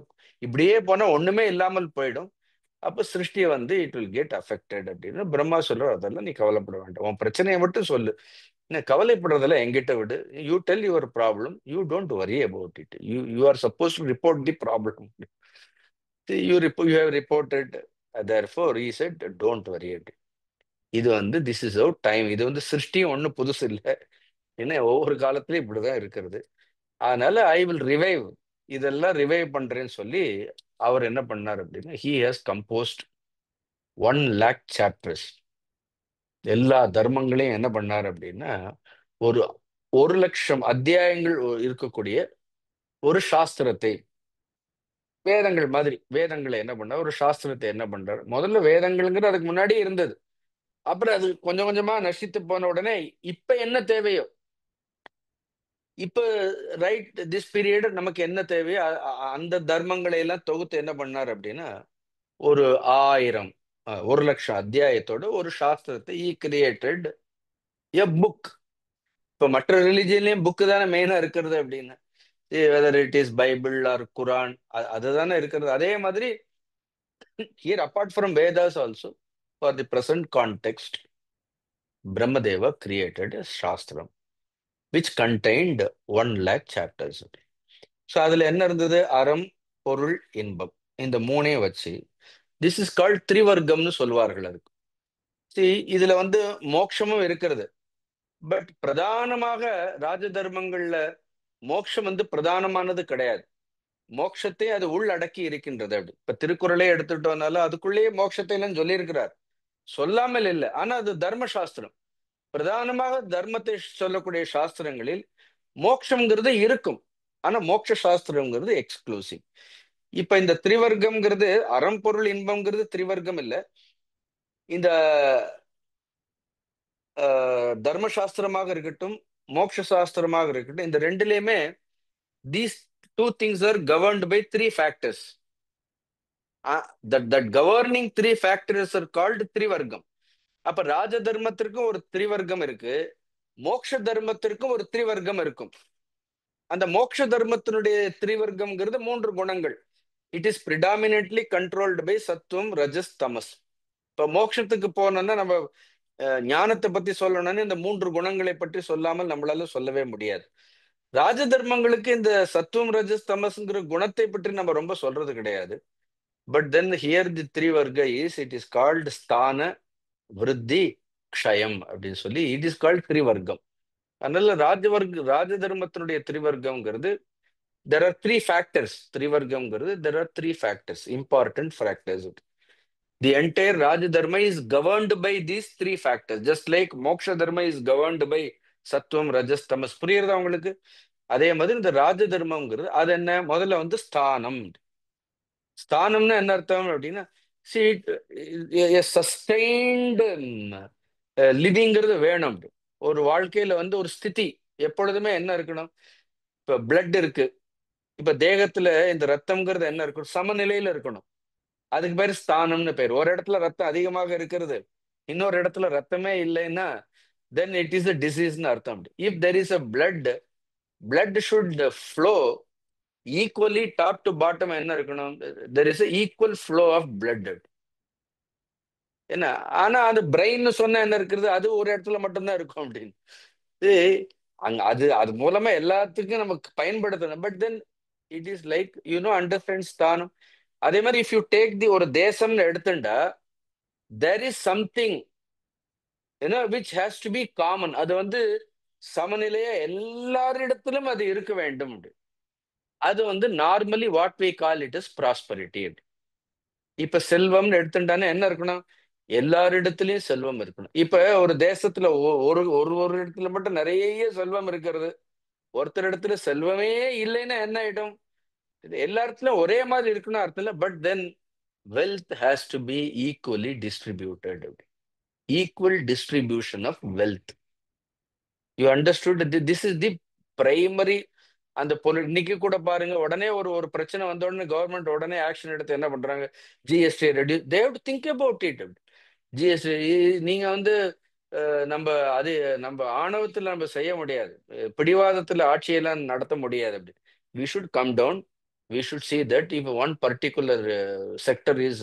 இப்படியே போனா ஒண்ணுமே இல்லாமல் போயிடும், அப்ப சிருஷ்டியை வந்து இட் வில் கெட் அஃபெக்டட் அப்படின்னு பிரம்மா சொல்றார். அதெல்லாம் நீ கவலைப்பட வேண்டாம், உன் பிரச்சனையை மட்டும் சொல்லு, என்ன கவலைப்படுறதுல என்கிட்ட விடு. You tell your problem, you don't worry about it, you are suppose to report the problem. You have reported, therefore he said don't worry. இது வந்து திஸ் இஸ் அவர் டைம். இது வந்து சிருஷ்டியும் ஒன்றும் புதுசு இல்லை, ஏன்னா ஒவ்வொரு காலத்திலயும் இப்படிதான் இருக்கிறது. அதனால ஐ வில் ரிவைவ், இதெல்லாம் ரிவைவ் பண்றேன்னு சொல்லி அவர் என்ன பண்ணார் அப்படின்னா, he has composed 1 lakh chapters. எல்லா தர்மங்களையும் என்ன பண்ணார் அப்படின்னா, ஒரு 1 லட்சம் அத்தியாயங்கள் இருக்கக்கூடிய ஒரு சாஸ்திரத்தை, வேதங்கள் மாதிரி வேதங்களை என்ன பண்ணார், ஒரு சாஸ்திரத்தை என்ன பண்றார். முதல்ல வேதங்கள்ங்கிறது அதுக்கு முன்னாடியே இருந்தது, அப்புறம் அது கொஞ்சம் கொஞ்சமா நசித்து போன உடனே இப்ப என்ன தேவையோ, இப்ப ரைட் திஸ் பீரியட் நமக்கு என்ன தேவையோ அந்த தர்மங்களை எல்லாம் தொகுத்து என்ன பண்ணார் அப்படின்னா, ஒரு 1000 1 லட்சம் அத்தியாயத்தோட ஒரு சாஸ்திரத்தை ஈ கிரியேட்டட் எ புக். இப்ப மற்ற ரிலிஜியன்லயும் புக்கு தானே மெயினா இருக்கிறது அப்படின்னு, whether it is Bible or Quran, அதுதானே இருக்கிறது. அதே மாதிரி here apart from Vedas also, for the present context, Brahmadeva created சாஸ்திரம் which contained 1 lakh chapters. So அதுல என்ன இருந்தது? அறம், பொருள், இன்பம், இந்த மூணையும் வச்சு திஸ் இஸ் கால்ட் திரிவர்க்கம்னு சொல்வார்கள் அதுக்கு. See, இதுல வந்து மோட்சமும் இருக்கிறது, பட் பிரதானமாக ராஜ தர்மங்கள்ல மோட்சம் வந்து பிரதானமானது கிடையாது. மோட்சத்தை அது உள்ளடக்கி இருக்கின்றது. அப்படி இப்ப திருக்குறளே எடுத்துட்டோம்னாலும் அதுக்குள்ளேயே மோட்சத்தை எல்லாம் சொல்லியிருக்கிறார், சொல்லாமல் இல்லை. ஆனா அது தர்ம சாஸ்திரம், பிரதானமாக தர்மத்தை சொல்லக்கூடிய சாஸ்திரங்களில் மோட்சம்ங்கிறது இருக்கும், ஆனா மோட்ச சாஸ்திரம்ங்கிறது எக்ஸ்க்ளூசிவ். இப்ப இந்த திரிவர்க்கம்ங்கிறது, அறம் பொருள் இன்பம்ங்கிறது திரிவர்க்கம் இல்ல. இந்த தர்ம சாஸ்திரமாக இருக்கட்டும், மோட்ச சாஸ்திரமாக இருக்கட்டும், இந்த ரெண்டுலயுமே these two things are governed by 3 factors. that governing 3 factors are called திரிவர்க்கம். அப்ப ராஜ தர்மத்திற்கும் ஒரு திரிவர்க்கம் இருக்கு, மோட்ச தர்மத்திற்கும் ஒரு திரிவர்க்கம் இருக்கும். அந்த மோட்ச தர்மத்தினுடைய திரிவர்க்கம்ங்கிறது 3 குணங்கள். இட் இஸ் பிரிடாமினென்ட்லி கண்ட்ரோல்டு பை சத்துவம், ரஜஸ், தமஸ். இப்ப மோட்சத்துக்கு போனோம்னா நம்ம ஞானத்தை பத்தி சொல்லணும்னு இந்த 3 குணங்களை பற்றி சொல்லாமல் நம்மளால சொல்லவே முடியாது. ராஜ தர்மங்களுக்கு இந்த சத்துவம், ரஜஸ், தமஸ்ங்கிற குணத்தை பற்றி நம்ம ரொம்ப சொல்றது கிடையாது. பட் தென் ஹியர் தி திரிவர்க்க இஸ், இட் இஸ் கால்டு ஸ்தான, விருத்தி, க்ஷயம் அப்படின்னு சொல்லி இட் இஸ் கால்ட் திரிவர்க்கம். அதனால ராஜ தர்மத்தினுடைய திரிவர்க்கம்ங்கிறது, there are 3 factors. திரிவர்க்கம்ங்கிறது there are 3 factors, important factors. The entire Raja Dharma is governed by these 3 factors, just like Moksha Dharma is governed by Sattvam, Rajas, Tamas. புரியுறதா உங்களுக்கு? அதே மாதிரி இந்த ராஜ தர்மம்ங்கிறது அது என்ன, முதல்ல வந்து ஸ்தானம். ஸ்தானம்னா என்ன அர்த்தம் அப்படின்னா, சஸ்டைன்டு லிவிங்கிறது வேணும். ஒரு வாழ்க்கையில வந்து ஒரு ஸ்திதி எப்பொழுதுமே என்ன இருக்கணும்? இப்ப பிளட் இருக்கு, இப்ப தேகத்துல இந்த ரத்தம்ங்கிறது என்ன இருக்கணும்? சமநிலையில இருக்கணும். அதுக்கு பேர் ஸ்தானம்னு பேர். ஒரு இடத்துல ரத்தம் அதிகமாக இருக்கிறது, இன்னொரு இடத்துல ரத்தமே இல்லைன்னா தென் இட் இஸ் அ டிசீஸ்னு அர்த்தம். If there is a blood should flow equally top to bottom. என்ன இருக்கணும்? there is a equal flow of blood. என்ன, ஆனா அது பிரெயின் சொன்னா என்ன இருக்கிறது? அது ஒரு இடத்துல மட்டும்தான் இருக்கும் அப்படின்னு. அங்க அது அது மூலமா எல்லாத்துக்கும் நமக்கு பயன்படுத்தணும். But then it is like understand ஸ்தானம். அதே மாதிரி இஃப் யூ டேக் தி ஒரு தேசம்னு எடுத்துட்டா, there is something which has to be common. அது வந்து சமநிலையா எல்லாரிடத்திலும் அது இருக்க வேண்டும். அது வந்து normally what we call it is prosperity. இப்ப செல்வம்னு எடுத்துட்டானே என்ன இருக்கணும்? எல்லாரிடத்திலயும் செல்வம் இருக்கணும். இப்ப ஒரு தேசத்துல ஒரு ஒரு ஒரு இடத்துல மட்டும் நிறைய செல்வம் இருக்கிறது, ஒருத்தர் இடத்துல செல்வமே இல்லைன்னா என்ன ஆயிடும்? எல்லா இடத்துலயும் ஒரே மாதிரி இருக்குன்னு அர்த்தம் இல்லை. But then wealth has to be equally distributed. Equal distribution of wealth. You understood? This is the primary. அந்த இன்னைக்கு கூட பாருங்க, உடனே ஒரு ஒரு பிரச்சனை வந்த உடனே கவர்மெண்ட் உடனே ஆக்ஷன் எடுத்து என்ன பண்றாங்க? GST reduce. They have to think about it. GST நீங்க வந்து நம்ம அது நம்ம ஆணவத்துல நம்ம செய்ய முடியாது. பிடிவாதத்துல ஆட்சியெல்லாம் நடத்த முடியாது. அப்படி we should come down. We should see that if one particular sector is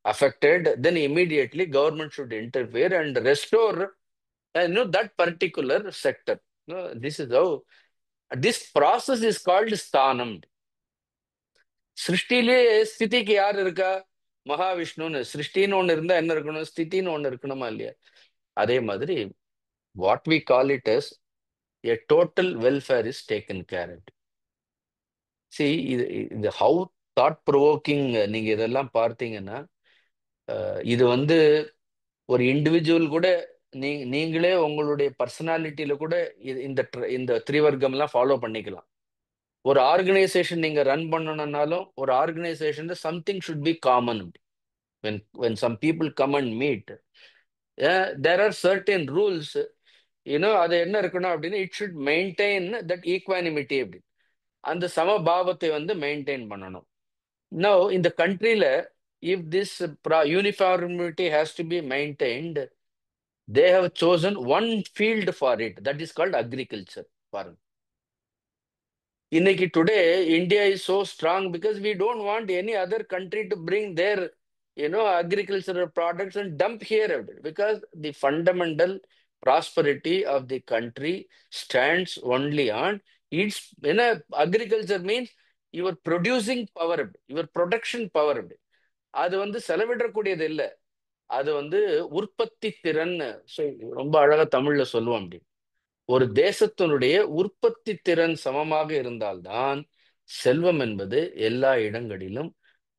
affected, then immediately government should interfere and restore that particular sector. This is how this process is called sthanam. சிருஷ்டிலே ஸ்திதிக்கு யார் இருக்கா? மகாவிஷ்ணுன்னு. சிருஷ்டின்னு ஒண்ணு இருந்தா என்ன இருக்கணும்? ஸ்திதின்னு ஒண்ணு இருக்கணுமா இல்லையா? அதே மாதிரி what we call it as a total welfare is taken care of. See, இது how thought provoking. நீங்க இதெல்லாம் பார்த்தீங்கன்னா இது வந்து ஒரு இண்டிவிஜுவல் கூட நீங்களே உங்களுடைய பர்சனாலிட்டியில கூட இந்த த்ரிவர்க்கம் எல்லாம் ஃபாலோ பண்ணிக்கலாம். ஒரு ஆர்கனைசேஷன் நீங்க ரன் பண்ணணும்னாலும் ஒரு ஆர்கனைசேஷன்ல something should be common. when some people come and meet, there are certain rules. அது என்ன இருக்கணும் அப்படின்னா, it should maintain that equanimity. அப்படி அந்த சமபாவத்தை வந்து மெயின்டைன் பண்ணணும். நோ இந்த கண்ட்ரியில if this uniformity has to be maintained, they have chosen one field for it, that is called agriculture. பாருங்க, இன்னைக்கு today India is so strong because we don't want any other country to bring their agricultural products and dump here, because the fundamental prosperity of the country stands only on its agriculture. Means your producing power, your production power. அது வந்து செலவிடக்கூடியது இல்லை, அது வந்து உற்பத்தி திறன். ரொம்ப அழகா தமிழ்ல சொல்லுவோம். அப்படி ஒரு தேசத்தினுடைய உற்பத்தி திறன் சமமாக இருந்தால்தான் செல்வம் என்பது எல்லா இடங்களிலும்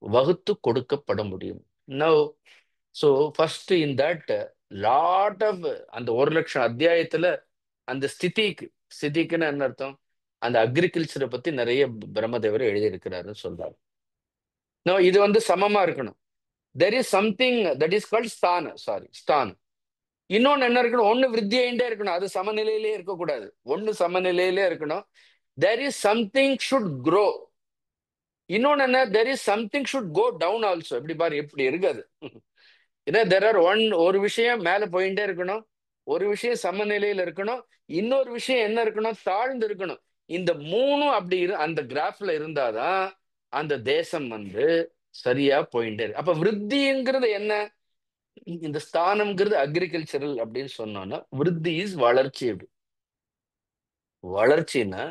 வகுத்து கொடுக்கப்பட முடியும். Now so first in that lot of அந்த 1,00,000 அத்தியாயத்துல அந்த ஸ்திதிக்குன்னு என்ன அர்த்தம்? அந்த அக்ரிகல்ச்சரை பத்தி நிறைய பிரம்மதேவர் எழுதியிருக்கிறாருன்னு சொல்றாரு. இது வந்து சமமா இருக்கணும். there is something that is called ஸ்தானம். இன்னொன்னு என்ன இருக்கணும்? ஒண்ணு விருத்தி ஆயிட்டே இருக்கணும், அது சமநிலையிலே இருக்கக்கூடாது. ஒண்ணு சமநிலையிலே இருக்கணும். there is something should grow. இன்னொன்னு என்ன? there is something should go down also. எப்படி பாரு, எப்படி இருக்காது. there are ஒரு விஷயம் மேல போயிட்டே இருக்கணும், ஒரு விஷயம் சமநிலையில இருக்கணும், இன்னொரு விஷயம் என்ன இருக்கணும்? தாழ்ந்து இருக்கணும். இந்த மூணும் அப்படி அந்த கிராஃப்ல இருந்தாதான் அந்த தேசம் வந்து சரியா போயிட்டே இருக்கு. அப்ப விருத்திங்கிறது என்ன? இந்த ஸ்தானம்ங்கிறது அக்ரிகல்ச்சரல் அப்படின்னு சொன்னோம்னா, விருத்தி இஸ் வளர்ச்சி. அப்படி வளர்ச்சின்னா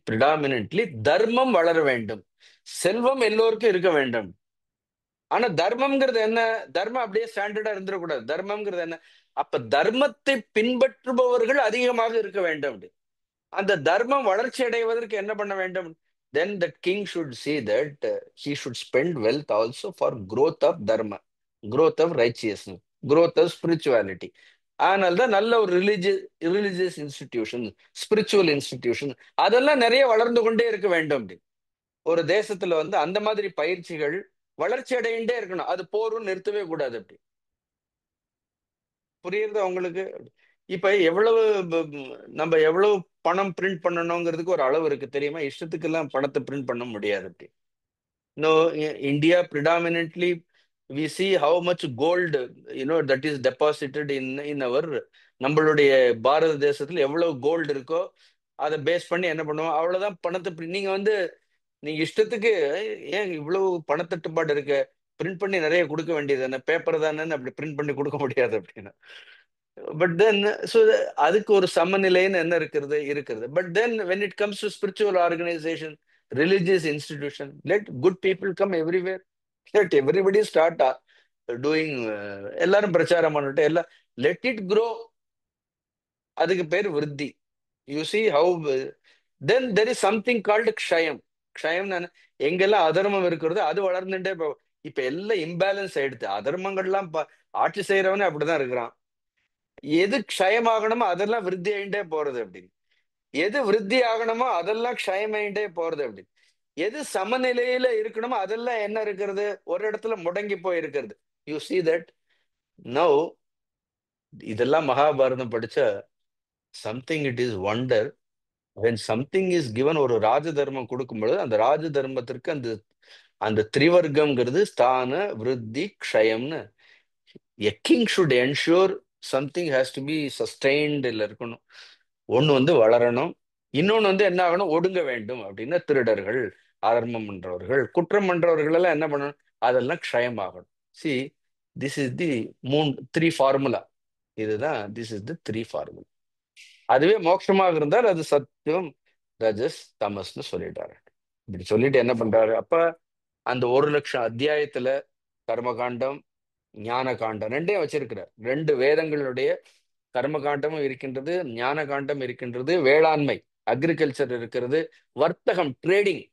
பிரிடாமினன்ட்லி தர்மம் வளர வேண்டும், செல்வம் எல்லோருக்கும் இருக்க வேண்டும். ஆனா தர்மம்ங்கிறது என்ன? தர்மம் அப்படியே ஸ்டாண்டர்டா இருந்துடக்கூடாது. தர்மம்ங்கிறது என்ன? அப்ப தர்மத்தை பின்பற்றுபவர்கள் அதிகமாக இருக்க வேண்டும். அந்த தர்மம் வளர்ச்சி அடைவதற்கு என்ன பண்ண வேண்டும்? then the king should see that he should spend wealth also for growth of dharma, growth of righteousness, growth of spirituality. ஆனால் தான் நல்ல ஒரு ரிலிஜியஸ் இன்ஸ்டிடியூஷன், ஸ்பிரிச்சுவல் இன்ஸ்டிடியூஷன் அதெல்லாம் நிறைய வளர்ந்து கொண்டே இருக்க வேண்டும். ஒரு தேசத்துல வந்து அந்த மாதிரி பயிற்சிகள் வளர்ச்சி அடையிட்டே இருக்கணும். அது போரும் நிறுத்தவே கூடாது. அப்படி புரியுறதா உங்களுக்கு? இப்ப நம்ம எவ்வளவு பணம் பிரிண்ட் பண்ணணுங்கிறதுக்கு ஒரு அளவு இருக்கு, தெரியுமா? இஷ்டத்துக்கு எல்லாம் பணத்தை பிரிண்ட் பண்ண முடியாது. அப்படி India predominantly we see how much gold that is deposited in our நம்மளுடைய பாரத தேசத்துல எவ்வளவு கோல்டு இருக்கோ அதை பேஸ் பண்ணி என்ன பண்ணுவோம்? அவ்வளவுதான் பணத்தை நீங்க வந்து நீங்க இஷ்டத்துக்கு ஏன் இவ்வளவு பணத்தட்டுப்பாடு இருக்கு, பிரிண்ட் பண்ணி நிறைய கொடுக்க வேண்டியது என்ன, பேப்பர் தானே, அப்படி பிரிண்ட் பண்ணி கொடுக்க முடியாது அப்படின்னு. பட் தென் அதுக்கு ஒரு சமநிலைன்னு என்ன இருக்கிறது. But then when it comes to spiritual organization, religious institution, let good people come everywhere, let everybody start doing எல்லாரும் பிரச்சாரம் பண்ணிட்டு எல்லாம் let it grow. அதுக்கு பேர் விருத்தி. you see how then there is something called க்ஷயம். க்ஷயம் எங்கெல்லாம் அதர்மம் இருக்கிறது அது வளர்ந்துட்டே இப்ப எல்லாம் இம்பேலன்ஸ் ஆயிடுது. அதர்மங்கள்லாம் ஆட்சி செய்யறவனே அப்படிதான் இருக்கிறான். எது க்ஷயமாகணுமோ அதெல்லாம் விருத்தி ஆயிட்டே போறது. அப்படின்னு எது விருத்தி ஆகணுமோ அதெல்லாம் க்ஷயமாயிட்டே போறது. அப்படி எது சமநிலையில இருக்கணுமோ அதெல்லாம் என்ன இருக்கிறது, ஒரு இடத்துல முடங்கி போய் இருக்கிறது. You see that now. இதெல்லாம் மகாபாரதம் படிச்சா something it is wonder. when something is given, ஒரு ராஜ தர்மம் கொடுக்கும் பொழுது அந்த ராஜ தர்மத்திற்கு அந்த அந்த திரிவர்க்கம்ங்கிறது ஸ்தான விருத்தி க்ஷயம்னு, a king should ensure something has to be sustained ல இருக்கணும். ஒண்ணு வந்து வளரணும், இன்னொன்னு வந்து என்ன ஆகணும், ஒடுங்க வேண்டும். அப்படின்னா திருடர்கள், அதர்மம் பண்றவர்கள், குற்றம் பண்றவர்கள் எல்லாம் என்ன பண்ணணும், அதெல்லாம் க்ஷயமாகணும். See, this is the three formula. இதுதான் this is the three formula. அதுவே மோட்சமாக இருந்தால் அது சத்தியம், ரஜஸ், தமஸ்னு சொல்லிட்டாரு. இப்படி சொல்லிட்டு என்ன பண்றாரு, அப்ப அந்த 1,00,000 அத்தியாயத்துல கர்மகாண்டம், ஞான காண்டம் ரெண்டையும் வச்சிருக்கிறார். ரெண்டு வேதங்களுடைய கர்ம காண்டமும் இருக்கின்றது, ஞான காண்டம் இருக்கின்றது, வேளாண்மை அக்ரிகல்ச்சர் இருக்கிறது, வர்த்தகம் trading.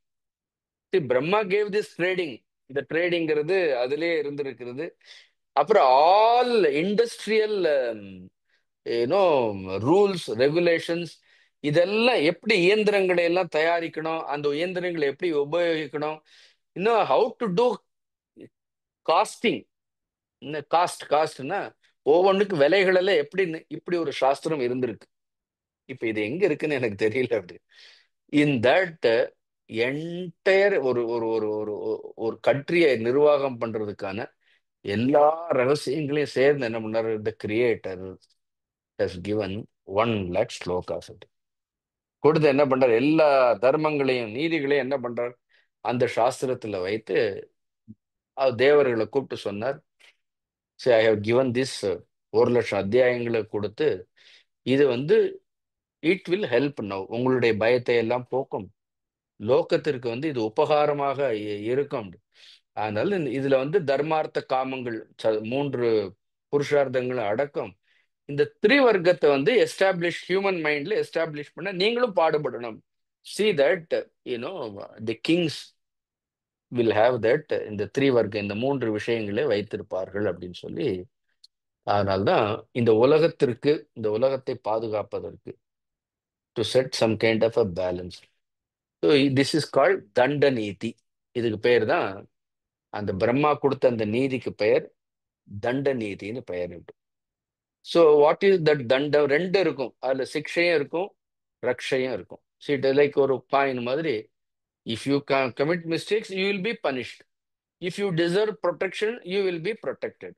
Brahma cave this trading. இந்த ட்ரேடிங்கிறது அதிலே இருந்திருக்கிறது. அப்புறம் ஆல் இண்டஸ்ட்ரியல் ஏனோ ரூல்ஸ் ரெகுலேஷன்ஸ், இதெல்லாம் எப்படி இயந்திரங்களை எல்லாம் தயாரிக்கணும், அந்த இயந்திரங்களை எப்படி உபயோகிக்கணும், இன்னும் ஹவு டு டூ காஸ்டிங். காஸ்ட்னா ஒவ்வொன்றுக்கு விலைகள் எல்லாம் எப்படின்னு, இப்படி ஒரு சாஸ்திரம் இருந்திருக்கு. இப்ப இது எங்க இருக்குன்னு எனக்கு தெரியல. அப்படி இன் தட் என்டையர் ஒரு ஒரு ஒரு ஒரு ஒரு கண்ட்ரியை நிர்வாகம் பண்றதுக்கான எல்லா ரகசியங்களையும் சேர்ந்து என்ன பண்ணாரு, த கிரியேட்டர் ஹஸ் கிவன் 1,00,000 ஸ்லோகாஸ். கொடுத்து என்ன பண்றாரு, எல்லா தர்மங்களையும் நீதிகளையும் என்ன பண்றார், அந்த சாஸ்திரத்துல வைத்து தேவர்களை கூப்பிட்டு சொன்னார். சரி, ஐ ஹவ் கிவன் திஸ் 1,00,000 அத்தியாயங்களை கொடுத்து, இது வந்து இட் வில் ஹெல்ப் நவ், உங்களுடைய பயத்தை எல்லாம் போக்கும், லோகத்திற்கு வந்து இது உபகாரமாக இருக்கும். அதனால இதுல வந்து தர்மார்த்த காமங்கள் மூன்று புருஷார்த்தங்களும் அடக்கம். இந்த திரிவர்க்கத்தை வந்து எஸ்டாப்ளிஷ், ஹியூமன் மைண்ட்ல எஸ்டாப்ளிஷ் பண்ண நீங்களும் பாடுபடணும். see that you know the kings will have that, இந்த திரிவர்க்கம் இந்த மூன்று விஷயங்களே வைத்திருப்பார்கள் அப்படின்னு சொல்லி. அதனால்தான் இந்த உலகத்திற்கு, இந்த உலகத்தை பாதுகாப்பதற்கு, to set some kind of a balance. So this is called Danda Niti. இதுக்கு பெயர் தான், அந்த பிரம்மா கொடுத்த அந்த நீதிக்கு பெயர் தண்ட நீதினு பெயர் உண்டு. ஸோ வாட் இஸ் தட் தண்டம், ரெண்டு இருக்கும், அதுல சிக்ஷையும் இருக்கும், ரக்ஷையும் இருக்கும். இட் லைக் ஒரு காயின் மாதிரி. If you commit mistakes you will be punished, if you deserve protection you will be protected.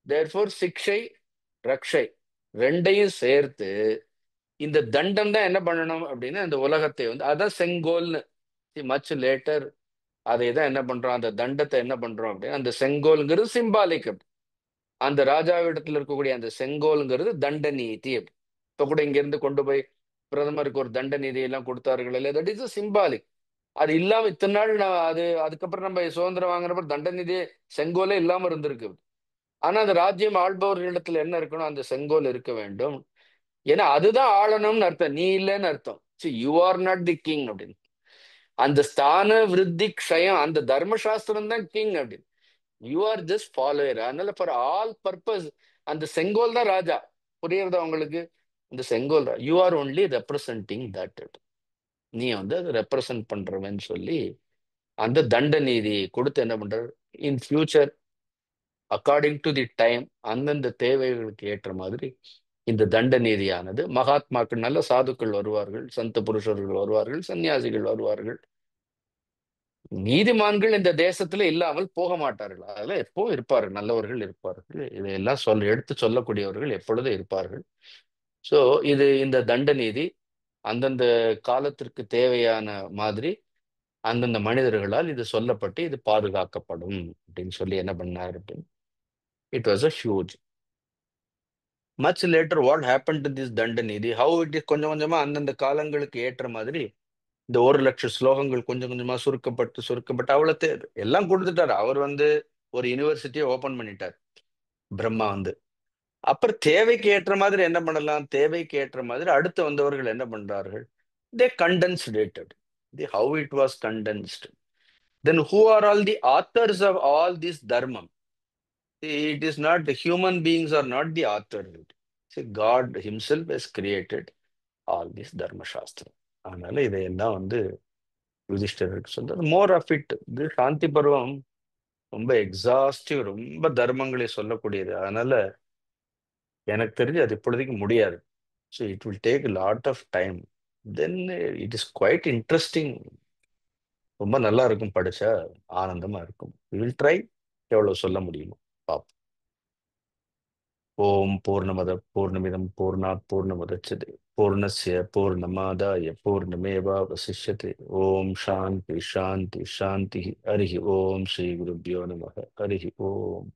Therefore சிக்ஷை ரக்ஷை ரெண்டையும் சேர்த்து இந்த தண்டம் தான் என்ன பண்ணணும் அப்படின்னா, இந்த உலகத்தை வந்து அதான் செங்கோல்னு. மச் லேட்டர் அதை தான் என்ன பண்றோம், அந்த தண்டத்தை என்ன பண்றோம் அப்படின்னா, அந்த செங்கோல்ங்கிறது சிம்பாலிக். அந்த ராஜாவிடத்துல இருக்கக்கூடிய அந்த செங்கோல்ங்கிறது தண்ட நீதி. இப்ப கூட இங்க இருந்து கொண்டு போய் பிரதமருக்கு ஒரு தண்ட நீதி எல்லாம் கொடுத்தார்கள் இல்லையா, தட் இஸ் சிம்பாலிக். அது இல்லாம இத்தனை நாள் அது அதுக்கப்புறம் நம்ம சுதந்திரம் வாங்குறப்ப தண்ட நிதி செங்கோலே இல்லாம இருந்திருக்கு. ஆனா அந்த ராஜ்யம் ஆள்பவர்களிடத்துல என்ன இருக்கணும், அந்த செங்கோல் இருக்க வேண்டும். ஏன்னா அதுதான் ஆளணும்னு அர்த்தம், நீ இல்லைன்னு அர்த்தம். You are not the king அப்படின்னு. அந்த ஸ்தான விருத்தி க்ஷயம், அந்த தர்மசாஸ்திரம் தான் கிங் அப்படின்னு. You are just follower. அதனால ஃபார் ஆல் பர்பஸ் அந்த செங்கோல் தான் ராஜா. புரியுறதா உங்களுக்கு, இந்த செங்கோல் you are only representing that. நீ வந்து அதை ரெப்ரசன்ட் பண்றவன்னு சொல்லி அந்த தண்ட நீதி கொடுத்து என்ன பண்றாரு, in future according to the time, அந்தந்த தேவைகளுக்கு ஏற்ற மாதிரி இந்த தண்ட நீதியானது, மகாத்மாக்கள் நல்ல சாதுக்கள் வருவார்கள், சந்த புருஷர்கள் வருவார்கள், சன்னியாசிகள் வருவார்கள், நீதிமான்கள் இந்த தேசத்துல இல்லாமல் போக மாட்டார்கள். அதெல்லாம் எப்பவும் இருப்பார்கள், நல்லவர்கள் இருப்பார்கள், இதையெல்லாம் எடுத்து சொல்லக்கூடியவர்கள் எப்பொழுதும் இருப்பார்கள். ஸோ இது இந்த தண்ட நீதி அந்தந்த காலத்திற்கு தேவையான மாதிரி அந்தந்த மனிதர்களால் இது சொல்லப்பட்டு இது பாதுகாக்கப்படும் அப்படின்னு சொல்லி என்ன பண்ணார் அப்படின்னு. It was a huge. Much later what happen to this தண்ட நீதி, ஹவு இட் இஸ் கொஞ்சம் கொஞ்சமா அந்தந்த காலங்களுக்கு ஏற்ற மாதிரி இந்த 1,00,000 ஸ்லோகங்கள் கொஞ்சம் கொஞ்சமா சுருக்கப்பட்டு சுருக்கப்பட்டு அவ்வளவு எல்லாம் கொடுத்துட்டாரு. அவர் வந்து ஒரு யூனிவர்சிட்டியை ஓபன் பண்ணிட்டார் பிரம்மா வந்து. அப்புறம் தேவைக்கு ஏற்ற மாதிரி என்ன பண்ணலாம், தேவைக்கு ஏற்ற மாதிரி அடுத்து வந்தவர்கள் என்ன பண்றார்கள், they condensed it. How it was condensed. Then who are all the authors of all this தர்மம். It is not, the human beings are not the author. See, God himself has created all this dharma shastra. அதனால இதையெல்லாம் வந்து யுதிஷ்டருக்கு சொல்றது. More of it. இது சாந்தி பருவம் ரொம்ப exhaustive, ரொம்ப தர்மங்களை சொல்லக்கூடியது. அதனால எனக்கு தெரிஞ்சு அது இப்பொழுதைக்கு முடியாது. So it will take lot of time. Then it is quite interesting. ரொம்ப நல்லா இருக்கும், படிச்சா ஆனந்தமா இருக்கும். வில் ட்ரை, எவ்வளவு சொல்ல முடியுமோ பார்ப்போம். ஓம் பூர்ணமத பூர்ணமிதம் பூர்ணாத் பூர்ணமுதட்சதே பூர்ணஸ்ய பூர்ணமாதாய பூர்ணமேவாவசிஷ்யதே. ஓம் சாந்தி சாந்தி சாந்தி. ஹரிஹி ஓம். ஸ்ரீ குருப்யோ நமः. ஹரிஹி ஓம்.